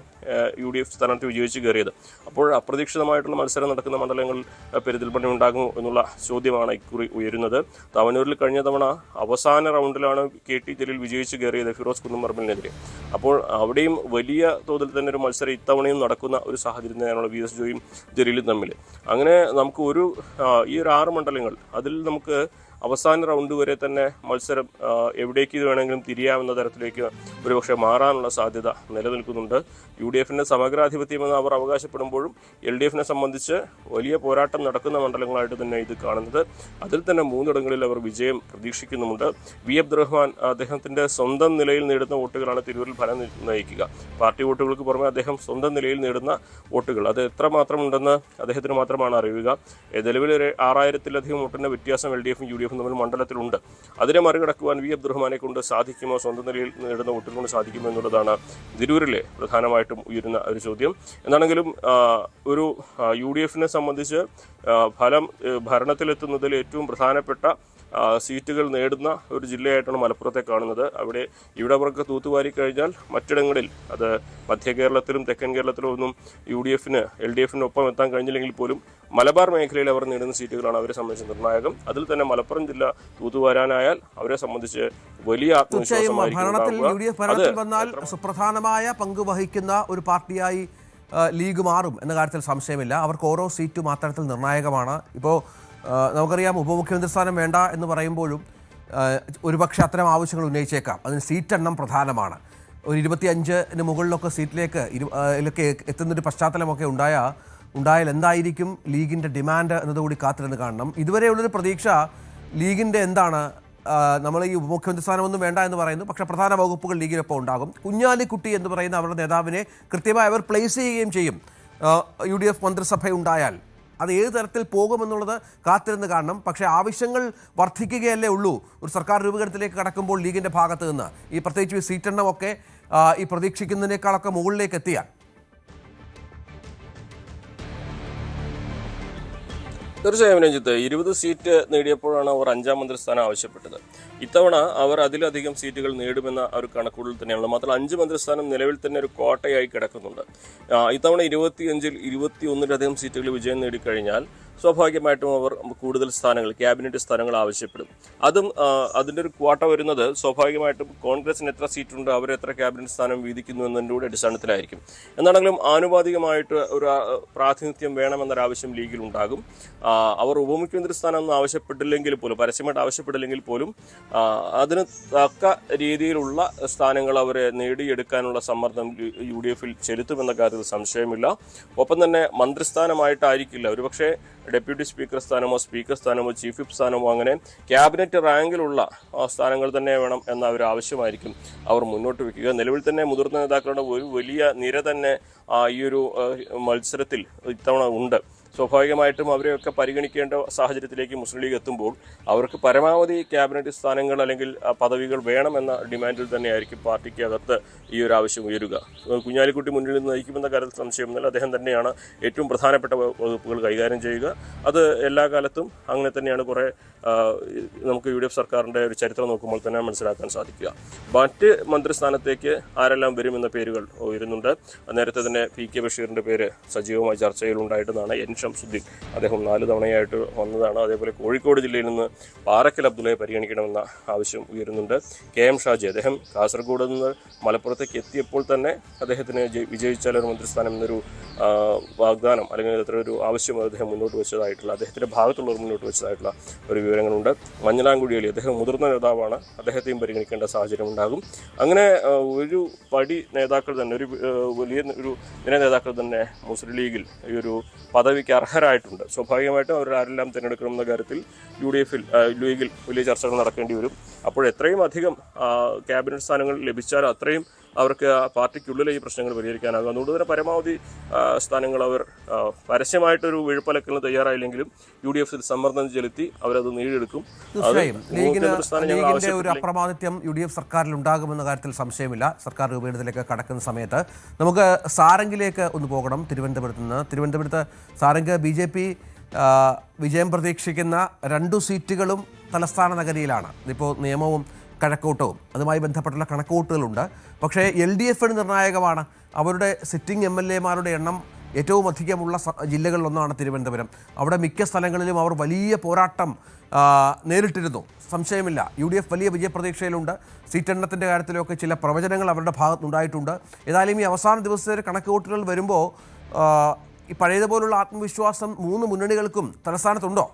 UDF സ്ഥാനാർത്ഥി വിജയിച്ച് കയറിയത്. അപ്പോൾ അപ്രതീക്ഷിതമായിട്ടുള്ള മത്സരം നടക്കുന്ന മണ്ഡലങ്ങളിൽ പെരിന്തൽമണ്ണ ഉണ്ടാകുമോ എന്നുള്ള ചോദ്യമാണ് ഇക്കുറി ഉയരുന്നത്. തവനൂരിൽ കഴിഞ്ഞ തവണ അവസാന റൗണ്ടിലാണ് KT ജലീൽ വിജയിച്ച് കയറിയത് ഫിറോസ് കുന്നുംപറമ്പിലിനെതിരെ. അപ്പോൾ അവിടെയും വലിയ തോതിൽ തന്നെ ഒരു മത്സരം ഇത്തവണയും നടക്കുന്ന ഒരു സാഹചര്യം VS ജോയും ജലീലും തമ്മിൽ. അങ്ങനെ നമുക്ക് ഈ ഒരു 6 മണ്ഡലങ്ങൾ, അതിൽ നമുക്ക് അവസാന റൗണ്ട് വരെ തന്നെ മത്സരം എവിടേക്ക് വേണമെങ്കിലും തിരിയാവുന്ന തരത്തിലേക്ക് ഒരുപക്ഷെ മാറാനുള്ള സാധ്യത നിലനിൽക്കുന്നുണ്ട്. UDF സമഗ്രാധിപത്യമെന്ന് അവർ അവകാശപ്പെടുമ്പോഴും LDF സംബന്ധിച്ച് വലിയ പോരാട്ടം നടക്കുന്ന മണ്ഡലങ്ങളായിട്ട് തന്നെ ഇത് കാണുന്നത്. അതിൽ തന്നെ 3 ഇടങ്ങളിൽ അവർ വിജയം പ്രതീക്ഷിക്കുന്നുമുണ്ട്. വി അബ്ദുറഹ്മാൻ അദ്ദേഹത്തിൻ്റെ സ്വന്തം നിലയിൽ നേടുന്ന വോട്ടുകളാണ് തിരൂരിൽ ഫലം നയിക്കുക. പാർട്ടി വോട്ടുകൾക്ക് പുറമെ അദ്ദേഹം സ്വന്തം നിലയിൽ നേടുന്ന വോട്ടുകൾ അത് എത്രമാത്രം ഉണ്ടെന്ന് അദ്ദേഹത്തിന് മാത്രമാണ് അറിയുക. നിലവിൽ 6000-ലധികം വോട്ടിൻ്റെ വ്യത്യാസം LDF UDF തമ്മിൽ മണ്ഡലത്തിലുണ്ട്. അതിനെ മറികടക്കുവാൻ വി അബ്ദുറഹ്മാനെ കൊണ്ട് സാധിക്കുമോ, സ്വന്തം നിലയിൽ നേടുന്ന വോട്ടുകൾ കൊണ്ട് സാധിക്കുമോ എന്നുള്ളതാണ് തിരൂരിലെ പ്രധാനമായിട്ടും ഉയരുന്ന ഒരു ചോദ്യം. എന്താണെങ്കിലും ഒരു UDF സംബന്ധിച്ച് ഭരണത്തിലെത്തുന്നതിൽ ഏറ്റവും പ്രധാനപ്പെട്ട സീറ്റുകൾ നേടുന്ന ഒരു ജില്ലയായിട്ടാണ് മലപ്പുറത്തെ കാണുന്നത്. ഇവിടെ അവർക്ക് തൂത്തുവാരി കഴിഞ്ഞാൽ മറ്റിടങ്ങളിൽ, അത് മധ്യ കേരളത്തിലും തെക്കൻ കേരളത്തിലും ഒന്നും LDF ഒപ്പം എത്താൻ കഴിഞ്ഞില്ലെങ്കിൽ പോലും മലബാർ മേഖലയിൽ അവർ നേടുന്ന സീറ്റുകളാണ് അവരെ സംബന്ധിച്ച് നിർണായകം. അതിൽ തന്നെ മലപ്പുറം ജില്ല തൂത്തുവാരാനായാൽ അവരെ സംബന്ധിച്ച് വലിയ ഭരണത്തിൽ വന്നാൽ സുപ്രധാനമായ പങ്ക് വഹിക്കുന്ന ഒരു പാർട്ടിയായി ലീഗ് മാറും എന്ന കാര്യത്തിൽ സംശയമില്ല. അവർക്ക് ഓരോ സീറ്റും അത്തരത്തിൽ നിർണായകമാണ്. ഇപ്പോൾ നമുക്കറിയാം, ഉപമുഖ്യമന്ത്രി സ്ഥാനം വേണ്ട എന്ന് പറയുമ്പോഴും ഒരുപക്ഷെ അത്തരം ആവശ്യങ്ങൾ ഉന്നയിച്ചേക്കാം. അതിന് സീറ്റെണ്ണം പ്രധാനമാണ്. ഒരു 25-ന് മുകളിലൊക്കെ സീറ്റിലേക്ക് എത്തുന്നൊരു പശ്ചാത്തലമൊക്കെ ഉണ്ടായാൽ എന്തായിരിക്കും ലീഗിൻ്റെ ഡിമാൻഡ് എന്നതുകൂടി കാത്തിരുന്ന് കാണണം. ഇതുവരെയുള്ളൊരു പ്രതീക്ഷ ലീഗിൻ്റെ എന്താണ്, നമ്മൾ ഈ ഉപമുഖ്യമന്ത്രി സ്ഥാനമൊന്നും വേണ്ട എന്ന് പറയുന്നു, പക്ഷേ പ്രധാന വകുപ്പുകൾ ലീഗിനൊപ്പം ഉണ്ടാകും. കുഞ്ഞാലിക്കുട്ടി എന്ന് പറയുന്ന അവരുടെ നേതാവിനെ കൃത്യമായി അവർ പ്ലേസ് ചെയ്യുകയും ചെയ്യും. UDF മന്ത്രിസഭയുണ്ടായാൽ അത് ഏത് തരത്തിൽ പോകുമെന്നുള്ളത് കാത്തിരുന്ന് കാണണം. പക്ഷേ ആവശ്യങ്ങൾ വർദ്ധിക്കുകയല്ലേ ഉള്ളൂ ഒരു സർക്കാർ രൂപീകരണത്തിലേക്ക് കടക്കുമ്പോൾ ലീഗിൻ്റെ ഭാഗത്ത് നിന്ന്. ഈ പ്രത്യേകിച്ച് സീറ്റെണ്ണമൊക്കെ ഈ പ്രതീക്ഷിക്കുന്നതിനേക്കാളൊക്കെ മുകളിലേക്ക് എത്തിയാൽ തീർച്ചയായും രഞ്ജിത്ത് 20 സീറ്റ് നേടിയപ്പോഴാണ് അവർ 5ാം മന്ത്രിസ്ഥാനം ആവശ്യപ്പെട്ടത്. ഇത്തവണ അവർ അതിലധികം സീറ്റുകൾ നേടുമെന്ന ഒരു കണക്കുകൂടൽ തന്നെയാണ്. മാത്രമല്ല 5 മന്ത്രിസ്ഥാനം നിലവിൽ തന്നെ ഒരു കോട്ടയായി കിടക്കുന്നുണ്ട്. ഇത്തവണ 25-ൽ 21-ലധികം സീറ്റുകൾ വിജയം നേടിക്കഴിഞ്ഞാൽ സ്വാഭാവികമായിട്ടും അവർ കൂടുതൽ സ്ഥാനങ്ങൾ, ക്യാബിനറ്റ് സ്ഥാനങ്ങൾ ആവശ്യപ്പെടും. അതിൻ്റെ ഒരു ക്വാട്ട വരുന്നത് സ്വാഭാവികമായിട്ടും കോൺഗ്രസിന് എത്ര സീറ്റുണ്ട്, അവർ എത്ര ക്യാബിനറ്റ് സ്ഥാനം വീതിക്കുന്നു എന്നതിൻ്റെ കൂടെ അടിസ്ഥാനത്തിലായിരിക്കും. എന്നാണെങ്കിലും ആനുപാതികമായിട്ട് ഒരു പ്രാതിനിധ്യം വേണമെന്നൊരാവശ്യം ലീഗിലുണ്ടാകും. അവർ ഉപമുഖ്യമന്ത്രി സ്ഥാനം ഒന്നും ആവശ്യപ്പെട്ടില്ലെങ്കിൽ പോലും, പരസ്യമായിട്ട് ആവശ്യപ്പെട്ടില്ലെങ്കിൽ പോലും അതിന് തക്ക രീതിയിലുള്ള സ്ഥാനങ്ങൾ അവരെ നേടിയെടുക്കാനുള്ള സമ്മർദ്ദം UDF-ൽ ചെലുത്തുമെന്ന കാര്യത്തിൽ സംശയമില്ല. ഒപ്പം തന്നെ മന്ത്രിസ്ഥാനമായിട്ടായിരിക്കില്ല, ഒരുപക്ഷെ ഡെപ്യൂട്ടി സ്പീക്കർ സ്ഥാനമോ സ്പീക്കർ സ്ഥാനമോ ചീഫ് വിപ്പ് സ്ഥാനമോ അങ്ങനെ ക്യാബിനറ്റ് റാങ്കിലുള്ള സ്ഥാനങ്ങൾ തന്നെ വേണം എന്ന ഒരു ആവശ്യമായിരിക്കും അവർ മുന്നോട്ട് വയ്ക്കുക. നിലവിൽ തന്നെ മുതിർന്ന നേതാക്കളുടെ ഒരു വലിയ നിര തന്നെ ഈ ഒരു മത്സരത്തിൽ ഇത്തവണ ഉണ്ട്. സ്വാഭാവികമായിട്ടും അവരെയൊക്കെ പരിഗണിക്കേണ്ട സാഹചര്യത്തിലേക്ക് മുസ്ലിം ലീഗ് എത്തുമ്പോൾ അവർക്ക് പരമാവധി ക്യാബിനറ്റ് സ്ഥാനങ്ങൾ അല്ലെങ്കിൽ പദവികൾ വേണമെന്ന ഡിമാൻഡിൽ തന്നെയായിരിക്കും പാർട്ടിക്കകത്ത് ഈ ഒരു ആവശ്യം ഉയരുക. കുഞ്ഞാലിക്കുട്ടി മുന്നിൽ നിന്ന് നയിക്കുമെന്ന കാര്യത്തിൽ സംശയമൊന്നുമില്ല. അദ്ദേഹം തന്നെയാണ് ഏറ്റവും പ്രധാനപ്പെട്ട വകുപ്പുകൾ കൈകാര്യം ചെയ്യുക. അത് എല്ലാ കാലത്തും അങ്ങനെ തന്നെയാണ്. കുറേ നമുക്ക് UDF സർക്കാരിൻ്റെ ഒരു ചരിത്രം നോക്കുമ്പോൾ തന്നെ മനസ്സിലാക്കാൻ സാധിക്കുക. മറ്റ് മന്ത്രിസ്ഥാനത്തേക്ക് ആരെല്ലാം വരുമെന്ന പേരുകൾ ഉയരുന്നുണ്ട്. നേരത്തെ തന്നെ PK ബഷീറിൻ്റെ പേര് സജീവമായ ചർച്ചയിലുണ്ടായിട്ടെന്നാണ്. N ഷംസുദ്ദീൻ, അദ്ദേഹം 4 തവണയായിട്ട് വന്നതാണ്. അതേപോലെ കോഴിക്കോട് ജില്ലയിൽ നിന്ന് പാറക്കൽ അബ്ദുള്ളയെ പരിഗണിക്കണമെന്ന ആവശ്യം ഉയരുന്നുണ്ട്. KM ഷാജി, അദ്ദേഹം കാസർഗോഡ് നിന്ന് മലപ്പുറത്തേക്ക് എത്തിയപ്പോൾ തന്നെ അദ്ദേഹത്തിന് വിജയിച്ചാൽ ഒരു മന്ത്രിസ്ഥാനം എന്നൊരു വാഗ്ദാനം അല്ലെങ്കിൽ അത്ര ഒരു ആവശ്യം അദ്ദേഹം മുന്നോട്ട് വെച്ചതായിട്ടുള്ള, അദ്ദേഹത്തിൻ്റെ ഭാഗത്തുള്ളവർ മുന്നോട്ട് വെച്ചതായിട്ടുള്ള ഒരു വിവരങ്ങളുണ്ട്. മഞ്ഞളാംകുടി അലി, അദ്ദേഹം മുതിർന്ന നേതാവാണ്, അദ്ദേഹത്തെയും പരിഗണിക്കേണ്ട സാഹചര്യം ഉണ്ടാകും. അങ്ങനെ ഒരു പടി നേതാക്കൾ തന്നെ, ഒരു വലിയ ഒരു നിര നേതാക്കൾ തന്നെ മുസ്ലിം ലീഗിൽ ഈ ഒരു പദവിക്ക് അർഹരായിട്ടുണ്ട്. സ്വാഭാവികമായിട്ടും അവരാരെല്ലാം തിരഞ്ഞെടുക്കണമെന്ന കാര്യത്തിൽ ലീഗിൽ വലിയ ചർച്ചകൾ നടക്കേണ്ടി വരും. അപ്പോൾ എത്രയും അധികം ക്യാബിനറ്റ് സ്ഥാനങ്ങൾ ലഭിച്ചാൽ അത്രയും അവർക്ക് പാർട്ടിക്കുള്ളിലെ ഈ പ്രശ്നങ്ങൾ പരിഹരിക്കാനാകും. അതുകൊണ്ട് തന്നെ പരമാവധി സ്ഥാനങ്ങൾ അവർ പരസ്യമായിട്ടൊരു വിഴുപ്പലക്കലിന് തയ്യാറായില്ലെങ്കിലും UDF-ൽ സമ്മർദ്ദം ചെലുത്തി അവരത് നേടിയെടുക്കും. ലീഗിന്റെ ഒരു അപ്രമാദിത്യം UDF സർക്കാരിൽ ഉണ്ടാകുമെന്ന കാര്യത്തിൽ സംശയമില്ല. സർക്കാർ രൂപീകരണത്തിലേക്ക് കടക്കുന്ന സമയത്ത് നമുക്ക് സാരംഗിലേക്ക് ഒന്ന് പോകണം. തിരുവനന്തപുരത്ത് സാരംഗ് BJP വിജയം പ്രതീക്ഷിക്കുന്ന 2 സീറ്റുകളും തലസ്ഥാന നഗരിയിലാണ്. ഇതിപ്പോൾ നിയമവും കഴക്കൂട്ടവും അതുമായി ബന്ധപ്പെട്ടുള്ള കണക്കുകൂട്ടലുണ്ട്. പക്ഷേ LDF-ന് നിർണായകമാണ്. അവരുടെ സിറ്റിംഗ് MLA-മാരുടെ എണ്ണം ഏറ്റവും അധികമുള്ള ജില്ലകളിലൊന്നാണ് തിരുവനന്തപുരം. അവിടെ മിക്ക സ്ഥലങ്ങളിലും അവർ വലിയ പോരാട്ടം നേരിട്ടിരുന്നു, സംശയമില്ല. UDF വലിയ വിജയപ്രതീക്ഷയിലുണ്ട്. സീറ്റ് എണ്ണത്തിൻ്റെ കാര്യത്തിലൊക്കെ ചില പ്രവചനങ്ങൾ അവരുടെ ഭാഗത്തുനിന്നുണ്ടായിട്ടുണ്ട്. ഏതായാലും ഈ അവസാന ദിവസത്തെ കണക്കുകൂട്ടലുകൾ വരുമ്പോൾ ഈ പഴയതുപോലുള്ള ആത്മവിശ്വാസം 3 മുന്നണികൾക്കും തലസ്ഥാനത്തുണ്ടോ?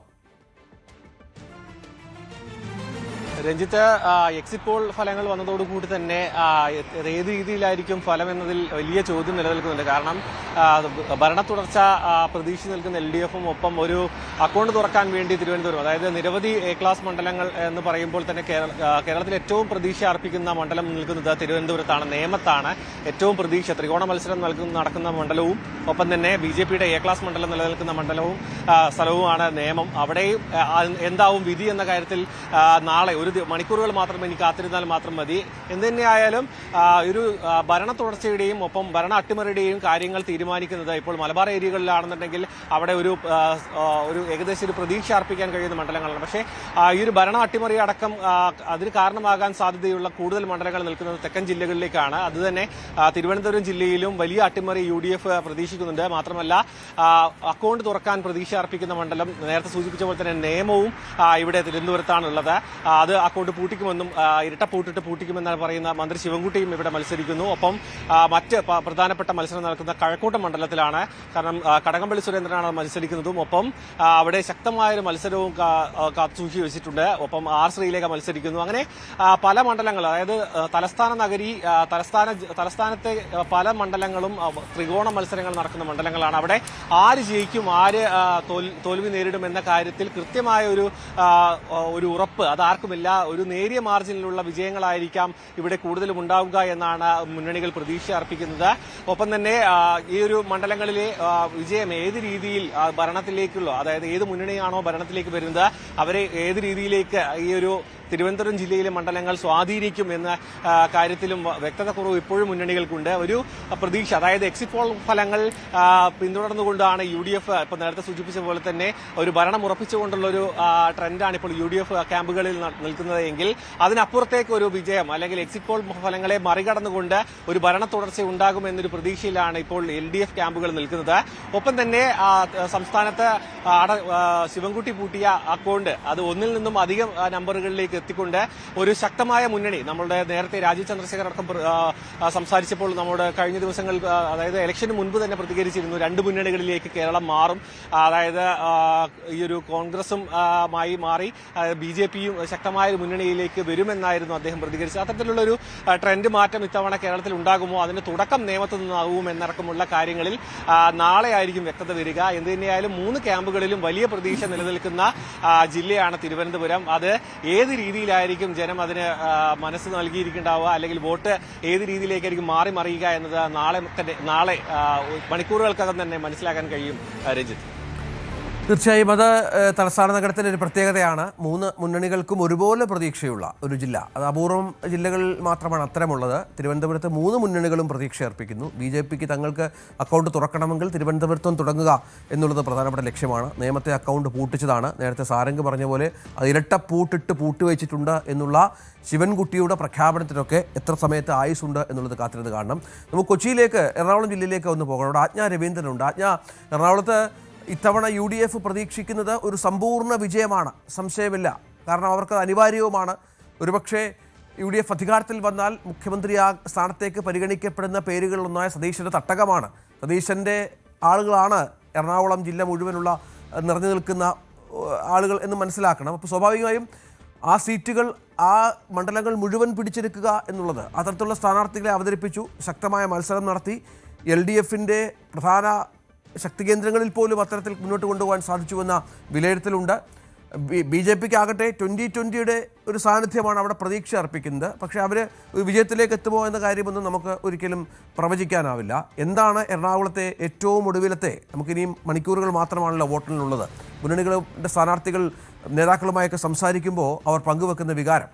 രഞ്ജിത്ത്, എക്സിറ്റ് പോൾ ഫലങ്ങൾ വന്നതോടുകൂടി തന്നെ ഏത് രീതിയിലായിരിക്കും ഫലം എന്നതിൽ വലിയ ചോദ്യം നിലനിൽക്കുന്നുണ്ട്. കാരണം ഭരണ തുടർച്ച പ്രതീക്ഷിച്ച് നിൽക്കുന്ന LDF-ഉം ഒപ്പം ഒരു അക്കൗണ്ട് തുറക്കാൻ വേണ്ടി തിരുവനന്തപുരം, അതായത് നിരവധി A-ക്ലാസ് മണ്ഡലങ്ങൾ എന്ന് പറയുമ്പോൾ തന്നെ കേരളത്തിൽ ഏറ്റവും പ്രതീക്ഷ അർപ്പിക്കുന്ന മണ്ഡലം നിൽക്കുന്നത് തിരുവനന്തപുരത്താണ്, നേമത്താണ്. ഏറ്റവും പ്രതീക്ഷ ത്രികോണ മത്സരം നടക്കുന്ന മണ്ഡലവും ഒപ്പം തന്നെ BJP-യുടെ A-ക്ലാസ് മണ്ഡലം നിലനിൽക്കുന്ന മണ്ഡലവും സ്ഥലവുമാണ് നേമം. അവിടെയും എന്താവും വിധി എന്ന കാര്യത്തിൽ നാളെ ഒരു മണിക്കൂറുകൾ മാത്രം ഇനി കാത്തിരുന്നാൽ മാത്രം മതി. എന്തുതന്നെയായാലും ഒരു ഭരണ തുടർച്ചയുടെയും ഒപ്പം ഭരണ അട്ടിമറിയുടെയും കാര്യങ്ങൾ തീരുമാനിക്കുന്നത് ഇപ്പോൾ മലബാർ ഏരിയകളിലാണെന്നുണ്ടെങ്കിൽ അവിടെ ഒരു ഏകദേശം ഒരു പ്രതീക്ഷ അർപ്പിക്കാൻ കഴിയുന്ന മണ്ഡലങ്ങളാണ്. പക്ഷേ ഈ ഒരു ഭരണ അട്ടിമറി അടക്കം അതിന് കാരണമാകാൻ സാധ്യതയുള്ള കൂടുതൽ മണ്ഡലങ്ങൾ നിൽക്കുന്നത് തെക്കൻ ജില്ലകളിലേക്കാണ്. അതുതന്നെ തിരുവനന്തപുരം ജില്ലയിലും വലിയ അട്ടിമറി UDF പ്രതീക്ഷിക്കുന്നുണ്ട്. മാത്രമല്ല അക്കൗണ്ട് തുറക്കാൻ പ്രതീക്ഷ അർപ്പിക്കുന്ന മണ്ഡലം നേരത്തെ സൂചിപ്പിച്ച പോലെ തന്നെ നേമവും ഇവിടെ തിരുവനന്തപുരത്താണുള്ളത്. അത് അക്കൗണ്ട് പൂട്ടിക്കുമെന്നും ഇരട്ടപ്പൂട്ടിട്ട് പൂട്ടിക്കുമെന്നാണ് പറയുന്ന മന്ത്രി ശിവൻകുട്ടിയും ഇവിടെ മത്സരിക്കുന്നു. ഒപ്പം മറ്റ് പ്രധാനപ്പെട്ട മത്സരം നടക്കുന്ന കഴക്കൂട്ടം മണ്ഡലത്തിലാണ്. കാരണം കടകംപള്ളി സുരേന്ദ്രനാണ് മത്സരിക്കുന്നതും. ഒപ്പം അവിടെ ശക്തമായൊരു മത്സരവും കാത്തുസൂക്ഷി വെച്ചിട്ടുണ്ട്. ഒപ്പം R ശ്രീലേഖ മത്സരിക്കുന്നു. അങ്ങനെ പല മണ്ഡലങ്ങൾ, അതായത് തലസ്ഥാന നഗരി, തലസ്ഥാനത്തെ പല മണ്ഡലങ്ങളും ത്രികോണ മത്സരങ്ങൾ നടക്കുന്ന മണ്ഡലങ്ങളാണ്. അവിടെ ആര് ജയിക്കും, ആര് തോൽവി നേരിടും എന്ന കാര്യത്തിൽ കൃത്യമായ ഒരു ഉറപ്പ് അതാർക്കുമില്ല. ഒരു നേരിയ മാർജിനിലുള്ള വിജയങ്ങളായിരിക്കാം ഇവിടെ കൂടുതലും ഉണ്ടാവുക എന്നാണ് മുന്നണികൾ പ്രതീക്ഷ അർപ്പിക്കുന്നത്. ഒപ്പം തന്നെ ഈ ഒരു മണ്ഡലങ്ങളിലെ വിജയം ഏത് രീതിയിൽ ഭരണത്തിലേക്കുള്ള, അതായത് ഏത് മുന്നണിയാണോ ഭരണത്തിലേക്ക് വരുന്നത് അവരെ ഏത് രീതിയിലേക്ക് ഈ ഒരു തിരുവനന്തപുരം ജില്ലയിലെ മണ്ഡലങ്ങൾ സ്വാധീനിക്കും എന്ന കാര്യത്തിലും വ്യക്തത കുറവ് ഇപ്പോഴും മുന്നണികൾക്കുണ്ട്. ഒരു പ്രതീക്ഷ, അതായത് എക്സിറ്റ് പോൾ ഫലങ്ങൾ പിന്തുടർന്നുകൊണ്ടാണ് UDF ഇപ്പോൾ നേരത്തെ സൂചിപ്പിച്ച പോലെ തന്നെ ഒരു ഭരണം ഉറപ്പിച്ചുകൊണ്ടുള്ള ഒരു ട്രെൻഡാണ് ഇപ്പോൾ UDF ക്യാമ്പുകളിൽ നിൽക്കുന്നത് എങ്കിൽ അതിനപ്പുറത്തേക്ക് ഒരു വിജയം അല്ലെങ്കിൽ എക്സിറ്റ് പോൾ ഫലങ്ങളെ മറികടന്നുകൊണ്ട് ഒരു ഭരണ തുടർച്ച ഉണ്ടാകുമെന്നൊരു പ്രതീക്ഷയിലാണ് ഇപ്പോൾ LDF ക്യാമ്പുകൾ നിൽക്കുന്നത്. ഒപ്പം തന്നെ സംസ്ഥാനത്ത് ശിവൻകുട്ടി പൂട്ടിയ അക്കൗണ്ട് അത് ഒന്നിൽ നിന്നും അധികം നമ്പറുകളിലേക്ക് എത്തിക്കൊണ്ട് ഒരു ശക്തമായ മുന്നണി, നമ്മളുടെ നേരത്തെ രാജീവ് ചന്ദ്രശേഖർ അടക്കം സംസാരിച്ചപ്പോൾ നമ്മുടെ കഴിഞ്ഞ ദിവസങ്ങൾ അതായത് ഇലക്ഷന് മുൻപ് തന്നെ പ്രതികരിച്ചിരുന്നു 2 മുന്നണികളിലേക്ക് കേരളം മാറും, അതായത് ഈ ഒരു കോൺഗ്രസും മാറി BJPയും ശക്തമായ ഒരു മുന്നണിയിലേക്ക് വരുമെന്നായിരുന്നു അദ്ദേഹം പ്രതികരിച്ചത്. അത്തരത്തിലുള്ളൊരു ട്രെൻഡ് മാറ്റം ഇത്തവണ കേരളത്തിൽ ഉണ്ടാകുമോ, അതിന്റെ തുടക്കം നേമത്ത് നിന്നാകും എന്നടക്കമുള്ള കാര്യങ്ങളിൽ നാളെ ആയിരിക്കും വ്യക്തത വരിക. എന്ത് തന്നെയായാലും 3 ക്യാമ്പുകളിലും വലിയ പ്രതീക്ഷ നിലനിൽക്കുന്ന ജില്ലയാണ് തിരുവനന്തപുരം. അത് ഏത് രീതിയിലായിരിക്കും ജനം അതിന് മനസ്സ് നൽകിയിരിക്കുന്നുണ്ടാവുക, അല്ലെങ്കിൽ വോട്ട് ഏത് രീതിയിലേക്കായിരിക്കും മാറി മറിയുക എന്നത് നാളെ മണിക്കൂറുകൾക്കകം തന്നെ മനസ്സിലാക്കാൻ കഴിയും. രഞ്ജിത്ത്, തീർച്ചയായും അത് തലസ്ഥാന നഗരത്തിൻ്റെ ഒരു പ്രത്യേകതയാണ്. 3 മുന്നണികൾക്കും ഒരുപോലെ പ്രതീക്ഷയുള്ള ഒരു ജില്ല. അത് അപൂർവം ജില്ലകളിൽ മാത്രമാണ് അത്തരമുള്ളത്. തിരുവനന്തപുരത്ത് 3 മുന്നണികളും പ്രതീക്ഷ അർപ്പിക്കുന്നു. BJPക്ക് തങ്ങൾക്ക് അക്കൗണ്ട് തുറക്കണമെങ്കിൽ തിരുവനന്തപുരത്തും തുടങ്ങുക എന്നുള്ളത് പ്രധാനപ്പെട്ട ലക്ഷ്യമാണ്. നേമത്തെ അക്കൗണ്ട് പൂട്ടിച്ചതാണ്. നേരത്തെ സാരംഗ് പറഞ്ഞ പോലെ അത് ഇരട്ട പൂട്ടിട്ട് പൂട്ടിവെച്ചിട്ടുണ്ട് എന്നുള്ള ശിവൻകുട്ടിയുടെ പ്രഖ്യാപനത്തിനൊക്കെ എത്ര സമയത്ത് ആയുസുണ്ട് എന്നുള്ളത് കാത്തിരുന്ന് കാണണം. നമുക്ക് കൊച്ചിയിലേക്ക്, എറണാകുളം ജില്ലയിലേക്ക് ഒന്ന് പോകണം. അവിടെ ആജ്ഞ രവീന്ദ്രനുണ്ട്. ആജ്ഞ, എറണാകുളത്ത് ഇത്തവണ UDF പ്രതീക്ഷിക്കുന്നത് ഒരു സമ്പൂർണ്ണ വിജയമാണ്, സംശയമില്ല. കാരണം അവർക്ക് അനിവാര്യവുമാണ്. ഒരുപക്ഷെ UDF അധികാരത്തിൽ വന്നാൽ മുഖ്യമന്ത്രി സ്ഥാനത്തേക്ക് പരിഗണിക്കപ്പെടുന്ന പേരുകളിലൊന്നായ സതീശൻ്റെ തട്ടകമാണ്. സതീശൻ്റെ ആളുകളാണ് എറണാകുളം ജില്ല മുഴുവനുള്ള നിറഞ്ഞു നിൽക്കുന്ന ആളുകൾ എന്ന് മനസ്സിലാക്കണം. അപ്പോൾ സ്വാഭാവികമായും ആ സീറ്റുകൾ, ആ മണ്ഡലങ്ങൾ മുഴുവൻ പിടിച്ചെടുക്കുക എന്നുള്ളത്, അത്തരത്തിലുള്ള സ്ഥാനാർത്ഥികളെ അവതരിപ്പിച്ചു, ശക്തമായ മത്സരം നടത്തി. LDFൻ്റെ പ്രധാന ശക്തി കേന്ദ്രങ്ങളിൽ പോലും അത്തരത്തിൽ മുന്നോട്ട് കൊണ്ടുപോകാൻ സാധിച്ചുവെന്ന വിലയിരുത്തലുണ്ട്. BJPക്ക് ആകട്ടെ 2020യുടെ ഒരു സാന്നിധ്യമാണ് അവിടെ പ്രതീക്ഷ അർപ്പിക്കുന്നത്. പക്ഷേ അവർ വിജയത്തിലേക്ക് എത്തുമോ എന്ന കാര്യമൊന്നും നമുക്ക് ഒരിക്കലും പ്രവചിക്കാനാവില്ല. എന്താണ് എറണാകുളത്തെ ഏറ്റവും ഒടുവിലത്തെ, നമുക്കിനിയും മണിക്കൂറുകൾ മാത്രമാണല്ലോ വോട്ടിനുള്ളത്, മുന്നണികളുടെ സ്ഥാനാർത്ഥികൾ നേതാക്കളുമായൊക്കെ സംസാരിക്കുമ്പോൾ അവർ പങ്കുവെക്കുന്ന വികാരം?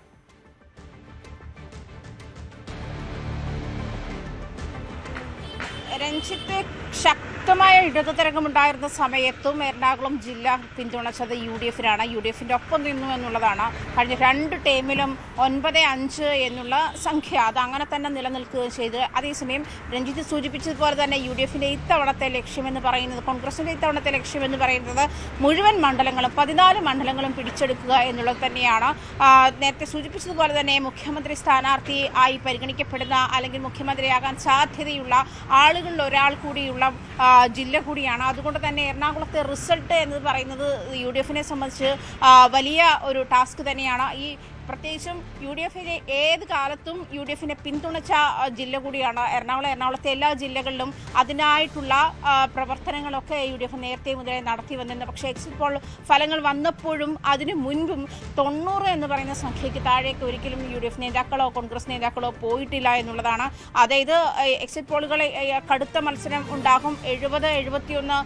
രഞ്ജിത്ത്, ശക്തമായ ഇടതു തരംഗമുണ്ടായിരുന്ന സമയത്തും എറണാകുളം ജില്ല പിന്തുണച്ചത് UDFനാണ്. UDFന്റെ ഒപ്പം നിന്നു എന്നുള്ളതാണ്. കഴിഞ്ഞ 2 ടേമിലും 9-5 എന്നുള്ള സംഖ്യ അത് അങ്ങനെ തന്നെ നിലനിൽക്കുകയും ചെയ്ത്. അതേസമയം രഞ്ജിത്ത് സൂചിപ്പിച്ചതുപോലെ തന്നെ UDFന്റെ ഇത്തവണത്തെ ലക്ഷ്യമെന്ന് പറയുന്നത്, കോൺഗ്രസിന്റെ ഇത്തവണത്തെ ലക്ഷ്യമെന്ന് പറയുന്നത് മുഴുവൻ മണ്ഡലങ്ങളും 14 മണ്ഡലങ്ങളും പിടിച്ചെടുക്കുക എന്നുള്ളത് തന്നെയാണ്. നേരത്തെ സൂചിപ്പിച്ചതുപോലെ തന്നെ മുഖ്യമന്ത്രി സ്ഥാനാർത്ഥി ആയി പരിഗണിക്കപ്പെടുന്ന അല്ലെങ്കിൽ മുഖ്യമന്ത്രിയാകാൻ സാധ്യതയുള്ള ആളുകളിൽ ഒരാൾ കൂടിയുള്ള ജില്ല കൂടിയാണ്. അതുകൊണ്ട് തന്നെ എറണാകുളത്തെ റിസൾട്ട് എന്ന് പറയുന്നത് UDFനെ സംബന്ധിച്ച് വലിയ ഒരു ടാസ്ക് തന്നെയാണ്. ഈ പ്രത്യേകിച്ചും UDFിനെ ഏത് കാലത്തും UDFിനെ പിന്തുണച്ച ജില്ല കൂടിയാണ് എറണാകുളത്തെ എല്ലാ ജില്ലകളിലും അതിനായിട്ടുള്ള പ്രവർത്തനങ്ങളൊക്കെ UDF നേരത്തെ മുതലേ നടത്തി വന്നിരുന്നു. പക്ഷേ എക്സിറ്റ് പോൾ ഫലങ്ങൾ വന്നപ്പോഴും അതിനു മുൻപും 90 എന്ന് പറയുന്ന സംഖ്യയ്ക്ക് താഴേക്ക് ഒരിക്കലും UDF നേതാക്കളോ കോൺഗ്രസ് നേതാക്കളോ പോയിട്ടില്ല എന്നുള്ളതാണ്. അതായത് എക്സിറ്റ് പോളുകൾ കടുത്ത മത്സരം ഉണ്ടാകും, 70-71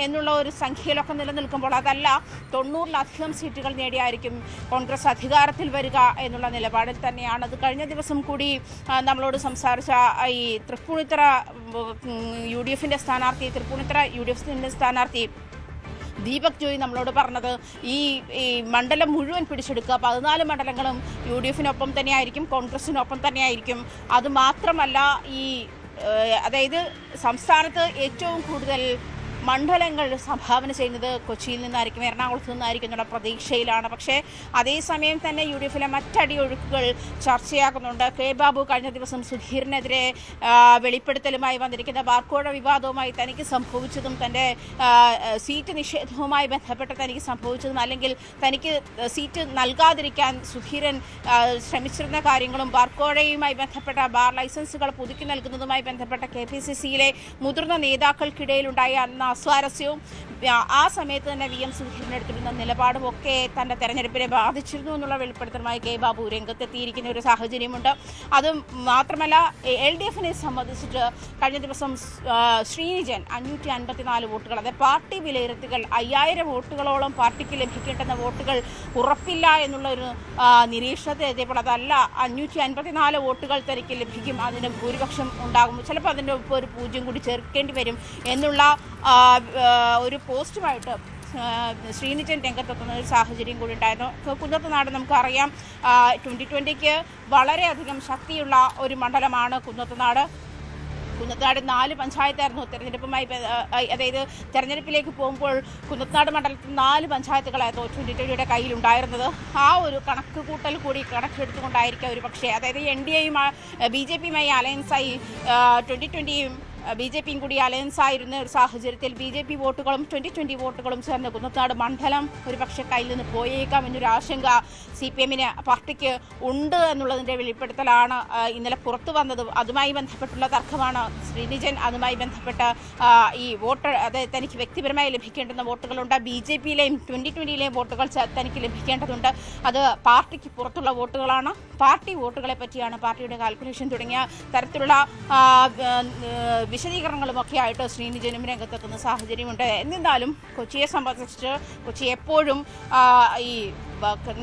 എന്നുള്ള ഒരു സംഖ്യയിലൊക്കെ നിലനിൽക്കുമ്പോൾ അതല്ല, 90-ലധികം സീറ്റുകൾ നേടിയായിരിക്കും കോൺഗ്രസ് അധികാരത്തിൽ വരിക എന്നുള്ള നിലപാടിൽ തന്നെയാണ്. അത് കഴിഞ്ഞ ദിവസം കൂടി നമ്മളോട് സംസാരിച്ച ഈ തൃപ്പൂണിത്തറ UDFിൻ്റെ സ്ഥാനാർത്ഥി, തൃപ്പൂണിത്തറ UDFിൻ്റെ സ്ഥാനാർത്ഥി ദീപക് ജോയി നമ്മളോട് പറഞ്ഞത് ഈ മണ്ഡലം മുഴുവൻ പിടിച്ചെടുക്കുക, 14 മണ്ഡലങ്ങളും UDFിനൊപ്പം തന്നെയായിരിക്കും, കോൺഗ്രസിനൊപ്പം തന്നെയായിരിക്കും. അതുമാത്രമല്ല, അതായത് സംസ്ഥാനത്ത് ഏറ്റവും കൂടുതൽ മണ്ഡലങ്ങൾ സംഭാവന ചെയ്യുന്നത് കൊച്ചിയിൽ നിന്നായിരിക്കും, എറണാകുളത്ത് നിന്നായിരിക്കും എന്നുള്ള പ്രതീക്ഷയിലാണ്. പക്ഷേ അതേസമയം തന്നെ UDFിലെ മറ്റടിയൊഴുക്കുകൾ ചർച്ചയാകുന്നുണ്ട്. കെ ബാബു കഴിഞ്ഞ ദിവസം സുധീറിനെതിരെ വെളിപ്പെടുത്തലുമായി വന്നിരിക്കുന്ന ബാർക്കോഴ വിവാദവുമായി തനിക്ക് സംഭവിച്ചതും തൻ്റെ സീറ്റ് നിഷേധവുമായി ബന്ധപ്പെട്ട് തനിക്ക് സംഭവിച്ചതും അല്ലെങ്കിൽ തനിക്ക് സീറ്റ് നൽകാതിരിക്കാൻ സുധീരൻ ശ്രമിച്ചിരുന്ന കാര്യങ്ങളും ബാർക്കോഴയുമായി ബന്ധപ്പെട്ട ബാർ ലൈസൻസുകൾ പുതുക്കി നൽകുന്നതുമായി ബന്ധപ്പെട്ട KPCCയിലെ മുതിർന്ന നേതാക്കൾക്കിടയിലുണ്ടായ അസ്വാരസ്യവും ആ സമയത്ത് തന്നെ വി എം സുധീരൻ എടുത്തിരുന്ന നിലപാടും ഒക്കെ തൻ്റെ തെരഞ്ഞെടുപ്പിനെ ബാധിച്ചിരുന്നു എന്നുള്ള വെളിപ്പെടുത്തലുമായി കെ ബാബു രംഗത്തെത്തിയിരിക്കുന്ന ഒരു സാഹചര്യമുണ്ട്. അത് മാത്രമല്ല LDFിനെ സംബന്ധിച്ചിട്ട് കഴിഞ്ഞ ദിവസം ശ്രീനിജൻ 554 വോട്ടുകൾ, അതായത് പാർട്ടി വിലയിരുത്തികൾ 5000 വോട്ടുകളോളം പാർട്ടിക്ക് ലഭിക്കേണ്ടുന്ന വോട്ടുകൾ ഉറപ്പില്ല എന്നുള്ളൊരു നിരീക്ഷണത്തിൽ എത്തിയപ്പോൾ അതല്ല 554 വോട്ടുകൾ തനിക്ക് ലഭിക്കും, അതിന് ഭൂരിപക്ഷം ഉണ്ടാകും, ചിലപ്പോൾ അതിൻ്റെ ഒപ്പം ഒരു 0 കൂടി ചേർക്കേണ്ടി വരും എന്നുള്ള ഒരു പോസ്റ്റുമായിട്ട് ശ്രീനിജൻ രംഗത്തെത്തുന്ന ഒരു സാഹചര്യം കൂടി ഉണ്ടായിരുന്നു. കുന്നത്തുനാട് നമുക്കറിയാം 2020 വളരെയധികം ശക്തിയുള്ള ഒരു മണ്ഡലമാണ് കുന്നത്തുനാട്. 4 പഞ്ചായത്തായിരുന്നു തെരഞ്ഞെടുപ്പുമായി, അതായത് തെരഞ്ഞെടുപ്പിലേക്ക് പോകുമ്പോൾ കുന്നത്തുനാട് മണ്ഡലത്തിൽ 4 പഞ്ചായത്തുകളായിരുന്നു 2020 കയ്യിലുണ്ടായിരുന്നത്. ആ ഒരു കണക്ക് കൂട്ടൽ കൂടി കണക്കെടുത്തുകൊണ്ടായിരിക്കും ഒരു പക്ഷേ, അതായത് NDAയുമായി BJPയുമായി അലയൻസായി 2020യും BJPയും കൂടി അലയൻസ് ആയിരുന്ന ഒരു സാഹചര്യത്തിൽ BJP വോട്ടുകളും 2020 വോട്ടുകളും ചേർന്ന് കുന്നത്തുനാട് മണ്ഡലം ഒരു പക്ഷേ കയ്യിൽ നിന്ന് പോയേക്കാം എന്നൊരു ആശങ്ക CPMന് പാർട്ടിക്ക് ഉണ്ട് എന്നുള്ളതിൻ്റെ വെളിപ്പെടുത്തലാണ് ഇന്നലെ പുറത്തു വന്നത്. അതുമായി ബന്ധപ്പെട്ടുള്ള തർക്കമാണ് ശ്രീനിജൻ. അതുമായി ബന്ധപ്പെട്ട് ഈ വോട്ട്, അതായത് തനിക്ക് വ്യക്തിപരമായി ലഭിക്കേണ്ടുന്ന വോട്ടുകളുണ്ട്, BJPയിലെയും 2020യിലെയും വോട്ടുകൾ തനിക്ക് ലഭിക്കേണ്ടതുണ്ട്, അത് പാർട്ടിക്ക് പുറത്തുള്ള വോട്ടുകളാണ്, പാർട്ടി വോട്ടുകളെ പറ്റിയാണ് പാർട്ടിയുടെ കാൽക്കുലേഷൻ തുടങ്ങിയ തരത്തിലുള്ള വിശദീകരണങ്ങളുമൊക്കെ ആയിട്ട് ശ്രീനിജനും രംഗത്തെത്തുന്ന സാഹചര്യമുണ്ട്. എന്നിരുന്നാലും കൊച്ചിയെ സംബന്ധിച്ച് കൊച്ചി എപ്പോഴും ഈ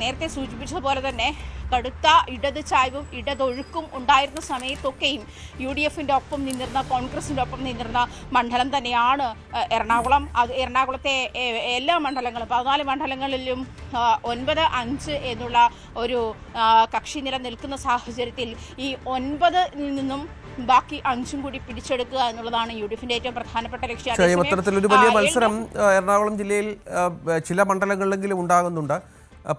നേരത്തെ സൂചിപ്പിച്ചതുപോലെ തന്നെ കടുത്ത ഇടത് ചായ്വും ഇടതൊഴുക്കും ഉണ്ടായിരുന്ന സമയത്തൊക്കെയും UDFിൻ്റെ ഒപ്പം നിന്നിരുന്ന, കോൺഗ്രസിൻ്റെ ഒപ്പം നിന്നിരുന്ന മണ്ഡലം തന്നെയാണ് എറണാകുളം. അത് എറണാകുളത്തെ എല്ലാ മണ്ഡലങ്ങളും 14 മണ്ഡലങ്ങളിലും 9-5 എന്നുള്ള ഒരു കക്ഷി നില നിൽക്കുന്ന സാഹചര്യത്തിൽ ഈ 9ൽ നിന്നും ബാക്കി 5 കൂടി പിടിച്ചെടുക്കുക എന്നുള്ളതാണ് UDFിന്റെ ഏറ്റവും പ്രധാനപ്പെട്ട ലക്ഷ്യം. അത്തരത്തിലൊരു വലിയ മത്സരം എറണാകുളം ജില്ലയിൽ ചില മണ്ഡലങ്ങളിലെങ്കിലും ഉണ്ടാകുന്നുണ്ട്.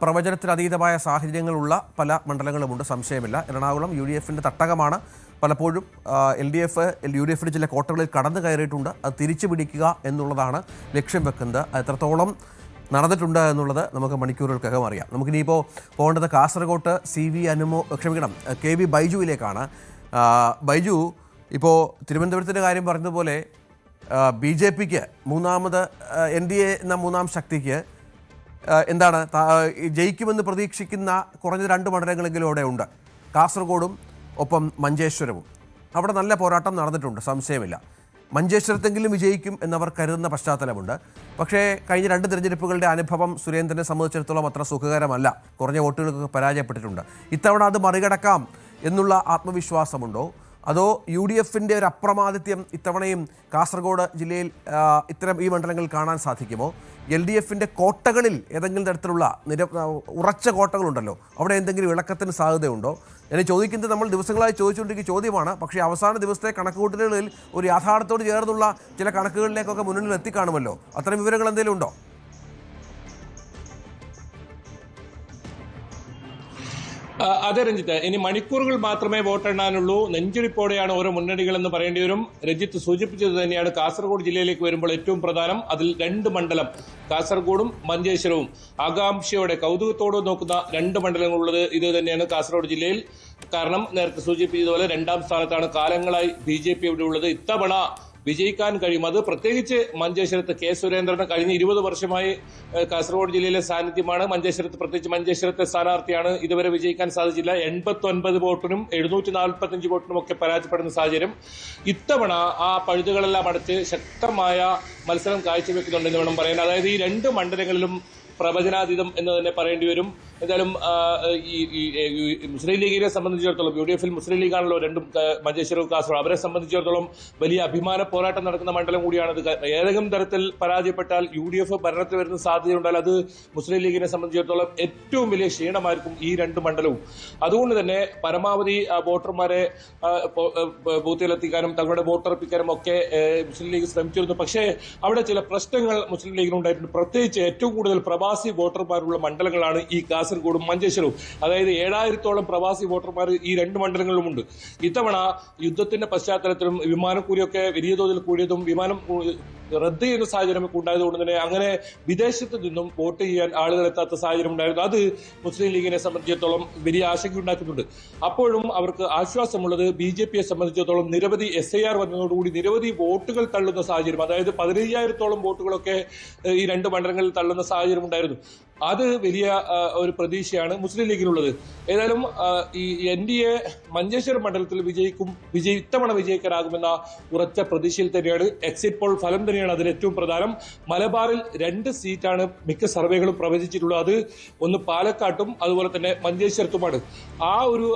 പ്രവചനത്തിന് അതീതമായ സാഹചര്യങ്ങളുള്ള പല മണ്ഡലങ്ങളുമുണ്ട്, സംശയമില്ല. എറണാകുളം UDFിൻ്റെ തട്ടകമാണ്. പലപ്പോഴും UDFിൻ്റെ ചില കോട്ടകളിൽ കടന്നു കയറിയിട്ടുണ്ട്. അത് തിരിച്ചു പിടിക്കുക എന്നുള്ളതാണ് ലക്ഷ്യം വെക്കുന്നത്. എത്രത്തോളം നടന്നിട്ടുണ്ട് എന്നുള്ളത് നമുക്ക് മണിക്കൂറുകൾക്കകം അറിയാം. നമുക്കിനിയിപ്പോൾ പോകേണ്ടത് കാസർഗോട്ട് KV ബൈജുവിലേക്കാണ്. ബൈജു, ഇപ്പോൾ തിരുവനന്തപുരത്തിൻ്റെ കാര്യം പറഞ്ഞതുപോലെ BJPക്ക് മൂന്നാമത് NDA എന്ന മൂന്നാം ശക്തിക്ക് എന്താണ് ജയിക്കുമെന്ന് പ്രതീക്ഷിക്കുന്ന കുറഞ്ഞ 2 മണ്ഡലങ്ങളെങ്കിലും അവിടെ ഉണ്ട്, കാസർഗോഡും ഒപ്പം മഞ്ചേശ്വരവും. അവിടെ നല്ല പോരാട്ടം നടന്നിട്ടുണ്ട്, സംശയമില്ല. മഞ്ചേശ്വരത്തെങ്കിലും വിജയിക്കും എന്നവർ കരുതുന്ന പശ്ചാത്തലമുണ്ട്. പക്ഷേ കഴിഞ്ഞ 2 തിരഞ്ഞെടുപ്പുകളുടെ അനുഭവം സുരേന്ദ്രനെ സംബന്ധിച്ചിടത്തോളം അത്ര സുഖകരമല്ല, കുറഞ്ഞ വോട്ടുകൾക്ക് പരാജയപ്പെട്ടിട്ടുണ്ട്. ഇത്തവണ അത് മറികടക്കാം എന്നുള്ള ആത്മവിശ്വാസമുണ്ടോ, അതോ UDFിൻ്റെ ഒരു അപ്രമാദിത്യം ഇത്തവണയും കാസർഗോഡ് ജില്ലയിൽ ഈ മണ്ഡലങ്ങളിൽ കാണാൻ സാധിക്കുമോ? LDFിൻ്റെ കോട്ടകളിൽ ഏതെങ്കിലും തരത്തിലുള്ള ഉറച്ച കോട്ടകളുണ്ടല്ലോ, അവിടെ എന്തെങ്കിലും ഇളക്കത്തിന് സാധ്യതയുണ്ടോ? ഞാൻ ചോദിക്കുന്നത് നമ്മൾ ദിവസങ്ങളായി ചോദിച്ചുകൊണ്ടിരിക്കുന്ന ചോദ്യമാണ്. പക്ഷേ അവസാന ദിവസത്തെ കണക്കുകൂട്ടലുകളിൽ ഒരു യാഥാർത്ഥ്യത്തോട് ചേർന്നുള്ള ചില കണക്കുകളിലേക്കൊക്കെ മുന്നിൽ എത്തിക്കാണുമല്ലോ. അത്തരം വിവരങ്ങൾ എന്തെങ്കിലും ഉണ്ടോ? അതെ രഞ്ജിത്ത്, ഇനി മണിക്കൂറുകൾ മാത്രമേ വോട്ടെണ്ണാനുള്ളൂ. നെഞ്ചിടിപ്പോടെയാണ് ഓരോ മുന്നണികളെന്ന് പറയേണ്ടി വരും. രഞ്ജിത്ത് സൂചിപ്പിച്ചത് തന്നെയാണ് കാസർഗോഡ് ജില്ലയിലേക്ക് വരുമ്പോൾ ഏറ്റവും പ്രധാനം. അതിൽ 2 മണ്ഡലം, കാസർഗോഡും മഞ്ചേശ്വരവും, ആകാംക്ഷയോടെ കൗതുകത്തോടെ നോക്കുന്ന 2 മണ്ഡലങ്ങളുള്ളത് ഇത് തന്നെയാണ് കാസർഗോഡ് ജില്ലയിൽ. കാരണം നേരത്തെ സൂചിപ്പിച്ചതുപോലെ 2ാം സ്ഥാനത്താണ് കാലങ്ങളായി BJP ഇവിടെ ഉള്ളത്. ഇത്തവണ വിജയിക്കാൻ കഴിയും. അത് പ്രത്യേകിച്ച് മഞ്ചേശ്വരത്ത് K സുരേന്ദ്രന് കഴിഞ്ഞ 20 വർഷമായി കാസർഗോഡ് ജില്ലയിലെ സാന്നിധ്യമാണ്. പ്രത്യേകിച്ച് മഞ്ചേശ്വരത്തെ സ്ഥാനാർത്ഥിയാണ്. ഇതുവരെ വിജയിക്കാൻ സാധിച്ചില്ല. 89 വോട്ടിനും 745 വോട്ടിനും ഒക്കെ പരാജയപ്പെടുന്ന സാഹചര്യം. ഇത്തവണ ആ പഴുതുകളെല്ലാം അടച്ച് ശക്തമായ മത്സരം കാഴ്ചവെക്കുന്നുണ്ടെന്ന് വേണം പറയാൻ. അതായത് ഈ 2 മണ്ഡലങ്ങളിലും പ്രവചനാതീതം എന്ന് തന്നെ പറയേണ്ടി വരും. എന്തായാലും ഈ മുസ്ലിം ലീഗിനെ സംബന്ധിച്ചിടത്തോളം, UDFിൽ മുസ്ലിം ലീഗാണല്ലോ 2ഉം, മഞ്ചേശ്വരവും കാസർഗോഡ്, അവരെ സംബന്ധിച്ചിടത്തോളം വലിയ അഭിമാന പോരാട്ടം നടക്കുന്ന മണ്ഡലം കൂടിയാണത്. ഏതെങ്കിലും തരത്തിൽ പരാജയപ്പെട്ടാൽ UDF ഭരണത്തിൽ വരുന്ന സാധ്യതയുണ്ടാൽ അത് മുസ്ലിം ലീഗിനെ സംബന്ധിച്ചിടത്തോളം ഏറ്റവും വലിയ ക്ഷീണമായിരിക്കും ഈ 2 മണ്ഡലവും. അതുകൊണ്ട് തന്നെ പരമാവധി വോട്ടർമാരെ ബൂത്തിലെത്തിക്കാനും തങ്ങളുടെ വോട്ടുറപ്പിക്കാനും ഒക്കെ മുസ്ലിം ലീഗ് ശ്രമിച്ചിരുന്നു. പക്ഷേ അവിടെ ചില പ്രശ്നങ്ങൾ മുസ്ലിം ലീഗിനുണ്ടായിട്ടുണ്ട്. പ്രത്യേകിച്ച് ഏറ്റവും കൂടുതൽ പ്രവാസി വോട്ടർമാരുള്ള മണ്ഡലങ്ങളാണ് ഈ കാസർഗോഡ് കാസർഗോഡും മഞ്ചേശ്വരവും. അതായത് 7000-ഓളം പ്രവാസി വോട്ടർമാർ ഈ രണ്ട് മണ്ഡലങ്ങളിലുമുണ്ട്. ഇത്തവണ യുദ്ധത്തിന്റെ പശ്ചാത്തലത്തിലും വിമാനക്കൂലിയൊക്കെ വലിയ തോതിൽ കൂടിയതും വിമാനം റദ്ദ് ചെയ്യുന്ന സാഹചര്യമൊക്കെ ഉണ്ടായതുകൊണ്ട് തന്നെ അങ്ങനെ വിദേശത്ത് നിന്നും വോട്ട് ചെയ്യാൻ ആളുകൾ എത്താത്ത സാഹചര്യം ഉണ്ടായിരുന്നു. അത് മുസ്ലിം ലീഗിനെ സംബന്ധിച്ചിടത്തോളം വലിയ ആശങ്ക ഉണ്ടാക്കുന്നുണ്ട്. അപ്പോഴും അവർക്ക് ആശ്വാസമുള്ളത് BJPയെ സംബന്ധിച്ചിടത്തോളം നിരവധി SIR വന്നതോടുകൂടി നിരവധി വോട്ടുകൾ തള്ളുന്ന സാഹചര്യം, അതായത് 15,000-ഓളം വോട്ടുകളൊക്കെ ഈ രണ്ട് മണ്ഡലങ്ങളിൽ തള്ളുന്ന സാഹചര്യം ഉണ്ടായിരുന്നു. അത് വലിയ ഒരു പ്രതീക്ഷയാണ് മുസ്ലിം ലീഗിനുള്ളത്. ഏതായാലും ഈ NDA മഞ്ചേശ്വരം മണ്ഡലത്തിൽ ഇത്തവണ വിജയിക്കാനാകുമെന്ന ഉറച്ച പ്രതീക്ഷയിൽ തന്നെയാണ്. എക്സിറ്റ് പോൾ ഫലം തന്നെയാണ് അതിൽ ഏറ്റവും പ്രധാനം. മലബാറിൽ 2 സീറ്റാണ് മിക്ക സർവേകളും പ്രവചിച്ചിട്ടുള്ളത്. അത് ഒന്ന് പാലക്കാട്ടും അതുപോലെ തന്നെ മഞ്ചേശ്വരത്തുമാണ്. ആ ഒരു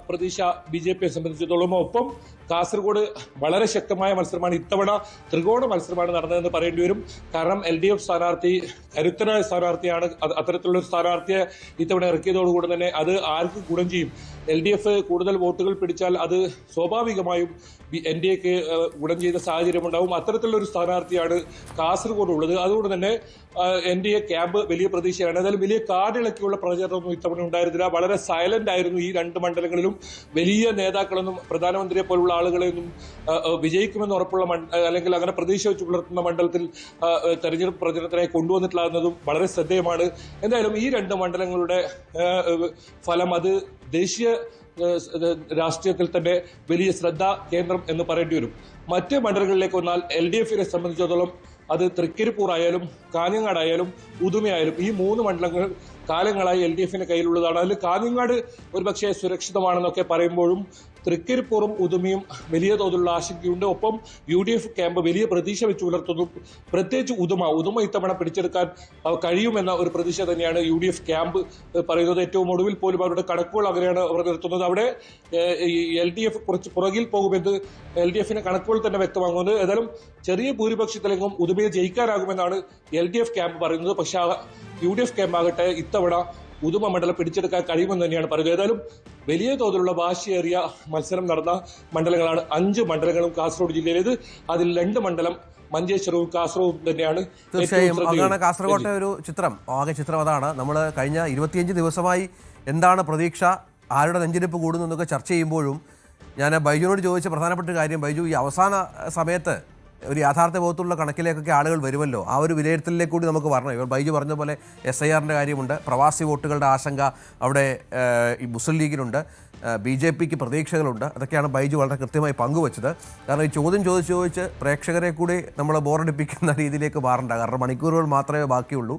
പ്രതീക്ഷ BJPയെ സംബന്ധിച്ചിടത്തോളം. ഒപ്പം കാസർഗോഡ് വളരെ ശക്തമായ മത്സരമാണ്. ഇത്തവണ ത്രികോണ മത്സരമാണ് നടന്നതെന്ന് പറയേണ്ടി വരും. കാരണം LDF സ്ഥാനാർത്ഥി കരുത്തനായ സ്ഥാനാർത്ഥിയാണ്. അത്തരത്തിലുള്ള ഒരു സ്ഥാനാർത്ഥിയെ ഇത്തവണ ഇറക്കിയതോടുകൂടി തന്നെ അത് ആർക്ക് ഗുണം ചെയ്യും? LDF കൂടുതൽ വോട്ടുകൾ പിടിച്ചാൽ അത് സ്വാഭാവികമായും NDAക്ക് ഗുണം ചെയ്ത സാഹചര്യം ഉണ്ടാവും. അത്തരത്തിലുള്ള ഒരു സ്ഥാനാർത്ഥിയാണ് കാസർഗോഡ് ഉള്ളത്. അതുകൊണ്ട് തന്നെ NDA ക്യാമ്പ് വലിയ പ്രതീക്ഷയാണ്. ഏതായാലും വലിയ കാടിളക്കിയുള്ള പ്രചാരണമൊന്നും ഇത്തവണ ഉണ്ടായിരുന്നില്ല. വളരെ സൈലന്റ് ആയിരുന്നു ഈ രണ്ട് മണ്ഡലങ്ങളിലും. വലിയ നേതാക്കളൊന്നും പ്രധാനമന്ത്രിയെ പോലുള്ള ആളുകളെയൊന്നും വിജയിക്കുമെന്ന് ഉറപ്പുള്ള അല്ലെങ്കിൽ അങ്ങനെ പ്രതീക്ഷ വെച്ച് പുലർത്തുന്ന മണ്ഡലത്തിൽ തെരഞ്ഞെടുപ്പ് പ്രചരണത്തിനായി കൊണ്ടുവന്നിട്ടുള്ളതെന്നതും വളരെ ശ്രദ്ധേയമാണ്. എന്തായാലും ഈ രണ്ട് മണ്ഡലങ്ങളുടെ ഫലം അത് ദേശീയ രാഷ്ട്രീയത്തിൽ തന്നെ വലിയ ശ്രദ്ധാ കേന്ദ്രം എന്ന് പറയേണ്ടി വരും. മറ്റ് മണ്ഡലങ്ങളിലേക്ക് വന്നാൽ LDFനെ സംബന്ധിച്ചിടത്തോളം അത് തൃക്കരിപ്പൂർ ആയാലും കാഞ്ഞങ്ങാടായാലും ഉദുമയായാലും ഈ 3 മണ്ഡലങ്ങൾ കാലങ്ങളായി LDFന്റെ കയ്യിലുള്ളതാണ്. അതിൽ കാഞ്ഞങ്ങാട് ഒരുപക്ഷെ സുരക്ഷിതമാണെന്നൊക്കെ പറയുമ്പോഴും തൃക്കരിപ്പൂറും ഉദുമയും വലിയ തോതിലുള്ള ആശങ്കയുണ്ട്. ഒപ്പം UDF ക്യാമ്പ് വലിയ പ്രതീക്ഷ വെച്ച് പുലർത്തുന്നു. പ്രത്യേകിച്ച് ഉദുമ ഇത്തവണ പിടിച്ചെടുക്കാൻ കഴിയുമെന്ന ഒരു പ്രതീക്ഷ തന്നെയാണ് UDF ക്യാമ്പ് പറയുന്നത്. ഏറ്റവും ഒടുവിൽ പോലും അവരുടെ കണക്കുകൾ അങ്ങനെയാണ് അവർ നിർത്തുന്നത്. അവിടെ LDF കുറച്ച് പുറകിൽ പോകുമെന്ന് LDFന്റെ കണക്കുകൾ തന്നെ വ്യക്തമാകുന്നത്. ഏതായാലും ചെറിയ ഭൂരിപക്ഷത്തിലെങ്കിലും ഉദുമയെ ജയിക്കാനാകുമെന്നാണ് LDF ക്യാമ്പ് പറയുന്നത്. പക്ഷേ UDF ക്യാമ്പ് ആകട്ടെ ഇത്തവണ ഉദുമ മണ്ഡലം പിടിച്ചെടുക്കാൻ കഴിയുമെന്ന് തന്നെയാണ് പറയുന്നത്. ഏതായാലും വലിയ തോതിലുള്ള വാശിയേറിയ മത്സരം നടന്ന മണ്ഡലങ്ങളാണ് 5 മണ്ഡലങ്ങളും കാസർഗോഡ് ജില്ലയിലേത്. അതിൽ 2 മണ്ഡലം മഞ്ചേശ്വരവും കാസർഗോഡും തന്നെയാണ്. തീർച്ചയായും അതാണ് കാസർഗോട്ടെ ഒരു ചിത്രം. ആകെ ചിത്രം അതാണ്. നമ്മൾ കഴിഞ്ഞ 25 ദിവസമായി എന്താണ് പ്രതീക്ഷ, ആരുടെ നെഞ്ചിരിപ്പ് കൂടുന്നു എന്നൊക്കെ ചർച്ച ചെയ്യുമ്പോഴും ഞാൻ ബൈജുവിനോട് ചോദിച്ച പ്രധാനപ്പെട്ട കാര്യം, ബൈജു ഈ അവസാന സമയത്ത് ഒരു യാഥാർത്ഥ്യ ബോധത്തിലുള്ള കണക്കിലേക്കൊക്കെ ആളുകൾ വരുമല്ലോ, ആ ഒരു വിലയിരുത്തലിലേക്ക് കൂടി നമുക്ക് വരണം. ഇവർ ബൈജു പറഞ്ഞ പോലെ SIRന്റെ കാര്യമുണ്ട്, പ്രവാസി വോട്ടുകളുടെ ആശങ്ക അവിടെ ഈ മുസ്ലിം ലീഗിനുണ്ട്, BJPക്ക് പ്രതീക്ഷകളുണ്ട്. അതൊക്കെയാണ് ബൈജു വളരെ കൃത്യമായി പങ്കുവച്ചത്. കാരണം ഈ ചോദ്യം ചോദിച്ച് പ്രേക്ഷകരെ കൂടി നമ്മൾ ബോറടിപ്പിക്കുന്ന രീതിയിലേക്ക് മാറണ്ട. കാരണം മണിക്കൂറുകൾ മാത്രമേ ബാക്കിയുള്ളൂ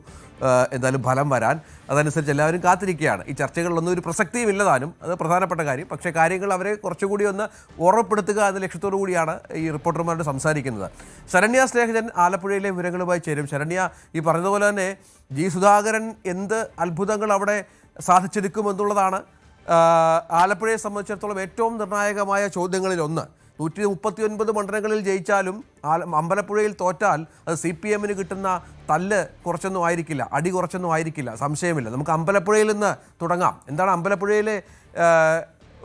എന്തായാലും ഫലം വരാൻ. അതനുസരിച്ച് എല്ലാവരും കാത്തിരിക്കുകയാണ്. ഈ ചർച്ചകളിലൊന്നും ഒരു പ്രസക്തിയും ഇല്ലതാനും, അത് പ്രധാനപ്പെട്ട കാര്യം. പക്ഷേ കാര്യങ്ങൾ അവരെ കുറച്ചുകൂടി ഒന്ന് ഓർമ്മപ്പെടുത്തുക എന്ന ലക്ഷ്യത്തോടു കൂടിയാണ് ഈ റിപ്പോർട്ടർമാരോട് സംസാരിക്കുന്നത്. ശരണ്യ സ്നേഹജൻ ആലപ്പുഴയിലെ വിവരങ്ങളുമായി ചേരും. ശരണ്യ, ഈ പറഞ്ഞതുപോലെ തന്നെ സുധാകരൻ എന്ത് അത്ഭുതങ്ങൾ അവിടെ സാധിച്ചെടുക്കുമെന്നുള്ളതാണ് ആലപ്പുഴയെ സംബന്ധിച്ചിടത്തോളം ഏറ്റവും നിർണായകമായ ചോദ്യങ്ങളിലൊന്ന്. 139 മണ്ഡലങ്ങളിൽ ജയിച്ചാലും അമ്പലപ്പുഴയിൽ തോറ്റാൽ അത് CPMന് കിട്ടുന്ന തല്ല് കുറച്ചൊന്നും ആയിരിക്കില്ല, അടി കുറച്ചൊന്നും ആയിരിക്കില്ല, സംശയമില്ല. നമുക്ക് അമ്പലപ്പുഴയിൽ നിന്ന് തുടങ്ങാം. എന്താണ് അമ്പലപ്പുഴയിലെ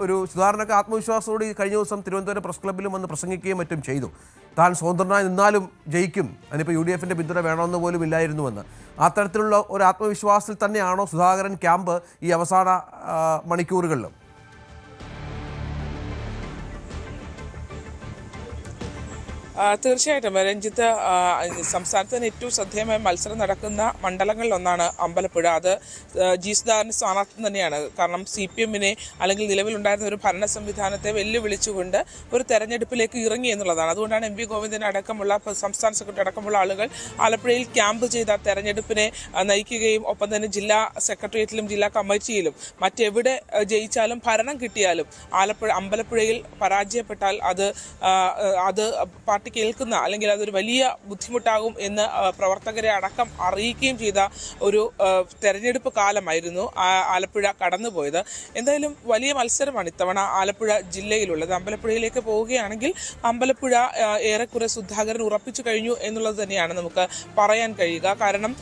ഒരു സുധാകരനൊക്കെ ആത്മവിശ്വാസത്തോടെ കഴിഞ്ഞ ദിവസം തിരുവനന്തപുരം പ്രസ് ക്ലബ്ബിലും വന്ന് പ്രസംഗിക്കുകയും മറ്റും ചെയ്തു. താൻ സ്വതന്ത്രനായി നിന്നാലും ജയിക്കും, അതിനിപ്പോൾ UDFന്റെ പിന്തുണ വേണമെന്ന് പോലും ഇല്ലായിരുന്നുവെന്ന്. അത്തരത്തിലുള്ള ഒരു ആത്മവിശ്വാസത്തിൽ തന്നെയാണോ സുധാകരൻ ക്യാമ്പ് ഈ അവസാന മണിക്കൂറുകളിലും? തീർച്ചയായിട്ടും രഞ്ജിത്ത്, സംസ്ഥാനത്ത് തന്നെ ഏറ്റവും ശ്രദ്ധേയമായ മത്സരം നടക്കുന്ന മണ്ഡലങ്ങളിലൊന്നാണ് അമ്പലപ്പുഴ. അത് സുധാകരൻ സ്ഥാനാർത്ഥി തന്നെയാണ്. കാരണം CPMനെ അല്ലെങ്കിൽ നിലവിലുണ്ടായിരുന്ന ഒരു ഭരണ സംവിധാനത്തെ വെല്ലുവിളിച്ചുകൊണ്ട് ഒരു തെരഞ്ഞെടുപ്പിലേക്ക് ഇറങ്ങി എന്നുള്ളതാണ്. അതുകൊണ്ടാണ് MV ഗോവിന്ദൻ അടക്കമുള്ള സംസ്ഥാന സെക്രട്ടറി അടക്കമുള്ള ആളുകൾ ആലപ്പുഴയിൽ ക്യാമ്പ് ചെയ്ത തെരഞ്ഞെടുപ്പിനെ നയിക്കുകയും ഒപ്പം തന്നെ ജില്ലാ സെക്രട്ടേറിയറ്റിലും ജില്ലാ കമ്മിറ്റിയിലും മറ്റെവിടെ ജയിച്ചാലും ഭരണം കിട്ടിയാലും അമ്പലപ്പുഴയിൽ പരാജയപ്പെട്ടാൽ അത് പാർട്ടി കേൾക്കുന്ന അല്ലെങ്കിൽ അതൊരു വലിയ ബുദ്ധിമുട്ടാകും എന്ന് പ്രവർത്തകരെ അടക്കം അറിയിക്കുകയും ചെയ്ത ഒരു തെരഞ്ഞെടുപ്പ് കാലമായിരുന്നു ആലപ്പുഴ കടന്നുപോയത്. എന്തായാലും വലിയ മത്സരമാണ് ഇത്തവണ ആലപ്പുഴ ജില്ലയിലുള്ളത്. അമ്പലപ്പുഴയിലേക്ക് പോവുകയാണെങ്കിൽ അമ്പലപ്പുഴ ഏറെക്കുറെ സുധാകരൻ ഉറപ്പിച്ചു കഴിഞ്ഞു എന്നുള്ളത് തന്നെയാണ് നമുക്ക് പറയാൻ കഴിയുക. കാരണം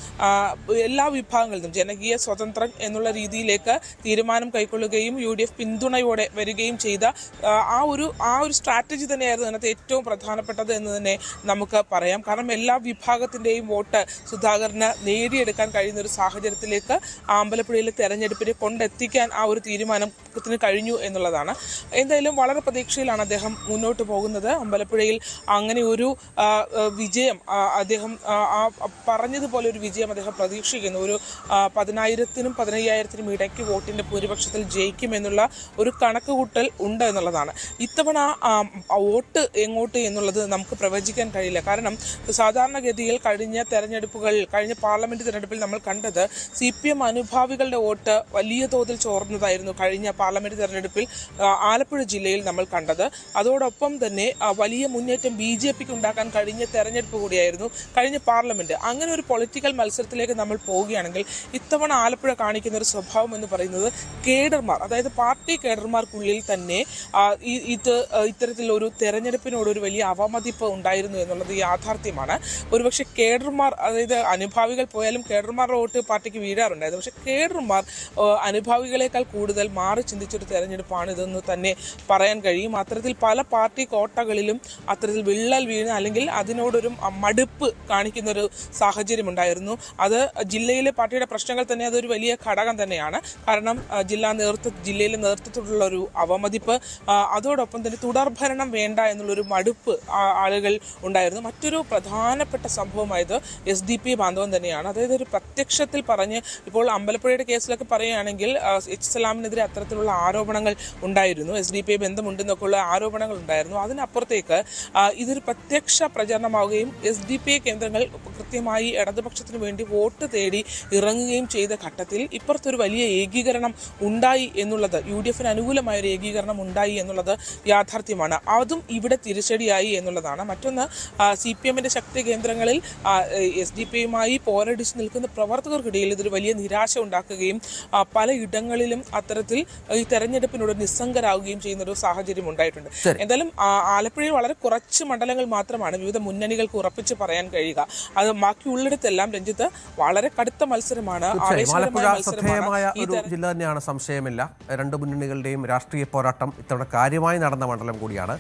എല്ലാ വിഭാഗങ്ങളിലും ജനകീയ സ്വതന്ത്രൻ എന്നുള്ള രീതിയിലേക്ക് തീരുമാനം കൈക്കൊള്ളുകയും UDF പിന്തുണയോടെ വരികയും ചെയ്ത ആ ഒരു സ്ട്രാറ്റജി തന്നെയായിരുന്നു അതിനകത്ത് ഏറ്റവും പ്രധാനപ്പെട്ടത് എന്ന് തന്നെ നമുക്ക് പറയാം. കാരണം എല്ലാ വിഭാഗത്തിൻ്റെയും വോട്ട് സുധാകരന് നേടിയെടുക്കാൻ കഴിയുന്ന ഒരു സാഹചര്യത്തിലേക്ക് അമ്പലപ്പുഴയിലെ തെരഞ്ഞെടുപ്പിനെ കൊണ്ടെത്തിക്കാൻ ആ ഒരു തീരുമാനത്തിന് കഴിഞ്ഞു എന്നുള്ളതാണ്. എന്തായാലും വളരെ പ്രതീക്ഷയിലാണ് അദ്ദേഹം മുന്നോട്ട് പോകുന്നത്. അമ്പലപ്പുഴയിൽ അങ്ങനെ ഒരു വിജയം അദ്ദേഹം പറഞ്ഞതുപോലെ ഒരു വിജയം അദ്ദേഹം പ്രതീക്ഷിക്കുന്നു. ഒരു 10,000-നും 15,000-നും ഇടയ്ക്ക് വോട്ടിന്റെ ഭൂരിപക്ഷത്തിൽ ജയിക്കുമെന്നുള്ള ഒരു കണക്കുകൂട്ടൽ ഉണ്ട് എന്നുള്ളതാണ്. ഇത്തവണ വോട്ട് എങ്ങോട്ട് എന്നുള്ളത് നമുക്ക് പ്രവചിക്കാൻ കഴിയില്ല. കാരണം സാധാരണഗതിയിൽ കഴിഞ്ഞ പാർലമെന്റ് തെരഞ്ഞെടുപ്പിൽ നമ്മൾ കണ്ടത് CPM അനുഭാവികളുടെ വോട്ട് വലിയ തോതിൽ ചോർന്നതായിരുന്നു കഴിഞ്ഞ പാർലമെന്റ് തെരഞ്ഞെടുപ്പിൽ ആലപ്പുഴ ജില്ലയിൽ നമ്മൾ കണ്ടത്. അതോടൊപ്പം തന്നെ വലിയ മുന്നേറ്റം BJPക്ക് ഉണ്ടാക്കാൻ കഴിഞ്ഞ തെരഞ്ഞെടുപ്പ് കൂടിയായിരുന്നു കഴിഞ്ഞ പാർലമെന്റ്. അങ്ങനെ ഒരു പൊളിറ്റിക്കൽ മത്സരത്തിലേക്ക് നമ്മൾ പോവുകയാണെങ്കിൽ ഇത്തവണ ആലപ്പുഴ കാണിക്കുന്ന ഒരു സ്വഭാവം എന്ന് പറയുന്നത് കേഡർമാർ, അതായത് പാർട്ടി കേഡർമാർക്കുള്ളിൽ തന്നെ ഇത്തരത്തിലൊരു തെരഞ്ഞെടുപ്പിനോടൊരു വലിയ അവമതിപ്പ് ഉണ്ടായിരുന്നു എന്നുള്ളത് യാഥാർത്ഥ്യമാണ്. ഒരുപക്ഷെ കേഡർമാർ, അതായത് അനുഭാവികൾ പോയാലും കേഡർമാരുടെ വോട്ട് പാർട്ടിക്ക് വീഴാറുണ്ടായിരുന്നു. പക്ഷേ കേഡർമാർ അനുഭാവികളെക്കാൾ കൂടുതൽ മാറി ചിന്തിച്ചൊരു തെരഞ്ഞെടുപ്പാണ് ഇതെന്ന് തന്നെ പറയാൻ കഴിയും. അത്തരത്തിൽ പല പാർട്ടി കോട്ടകളിലും അത്തരത്തിൽ വിള്ളൽ വീണ് അല്ലെങ്കിൽ അതിനോടൊരു മടുപ്പ് കാണിക്കുന്ന ഒരു സാഹചര്യം ഉണ്ടായിരുന്നു. അത് ജില്ലയിലെ പാർട്ടിയുടെ പ്രശ്നങ്ങൾ തന്നെ അതൊരു വലിയ ഘടകം തന്നെയാണ്. കാരണം ജില്ലയിലെ നേതൃത്വത്തിലുള്ള ഒരു അവമതിപ്പ്, അതോടൊപ്പം തന്നെ തുടർഭരണം വേണ്ട എന്നുള്ളൊരു മടുപ്പ് ആളുകൾ ഉണ്ടായിരുന്നു. മറ്റൊരു പ്രധാനപ്പെട്ട സംഭവമായത് SDP ബാന്ധവം തന്നെയാണ്. അതായത് ഒരു പ്രത്യക്ഷത്തിൽ പറഞ്ഞ് ഇപ്പോൾ അമ്പലപ്പുഴയുടെ കേസിലൊക്കെ പറയുകയാണെങ്കിൽ H സലാമിനെതിരെ അത്തരത്തിലുള്ള ആരോപണങ്ങൾ ഉണ്ടായിരുന്നു, SDP ബന്ധമുണ്ടെന്നൊക്കെയുള്ള ആരോപണങ്ങൾ ഉണ്ടായിരുന്നു. അതിനപ്പുറത്തേക്ക് ഇതൊരു പ്രത്യക്ഷ പ്രചരണമാവുകയും SDP കേന്ദ്രങ്ങൾ കൃത്യമായി ഇടതുപക്ഷത്തിന് വേണ്ടി വോട്ട് തേടി ഇറങ്ങുകയും ചെയ്ത ഘട്ടത്തിൽ ഇപ്പുറത്തൊരു വലിയ ഏകീകരണം ഉണ്ടായി എന്നുള്ളത്, UDFന് അനുകൂലമായ ഒരു ഏകീകരണം ഉണ്ടായി എന്നുള്ളത് യാഥാർത്ഥ്യമാണ്. അതും ഇവിടെ തിരിച്ചടിയായി എന്നുള്ളതാണ്. മറ്റൊന്ന്, CPMന്റെ ശക്തി കേന്ദ്രങ്ങളിൽ SDP-യുമായി പോരടിച്ച് നിൽക്കുന്ന പ്രവർത്തകർക്കിടയിൽ ഇതൊരു വലിയ നിരാശ ഉണ്ടാക്കുകയും പലയിടങ്ങളിലും അത്തരത്തിൽ ഈ തെരഞ്ഞെടുപ്പിനോട് നിസ്സംഗരാകുകയും ചെയ്യുന്ന ഒരു സാഹചര്യം ഉണ്ടായിട്ടുണ്ട്. എന്തായാലും ആലപ്പുഴയിൽ വളരെ കുറച്ച് മണ്ഡലങ്ങൾ മാത്രമാണ് വിവിധ മുന്നണികൾക്ക് ഉറപ്പിച്ച് പറയാൻ കഴിയുക. അത് ബാക്കിയുള്ളിടത്തെല്ലാം രഞ്ജിത്ത് വളരെ കടുത്ത മത്സരമാണ്, ആലപ്പുഴ ശ്രദ്ധേയമായ ഒരു ജില്ല തന്നെയാണ്, സംശയമില്ല. രണ്ട് മുന്നണികളുടെയും രാഷ്ട്രീയ പോരാട്ടം ഇത്തവണ കാര്യമായി നടന്ന മണ്ഡലം കൂടിയാണ്.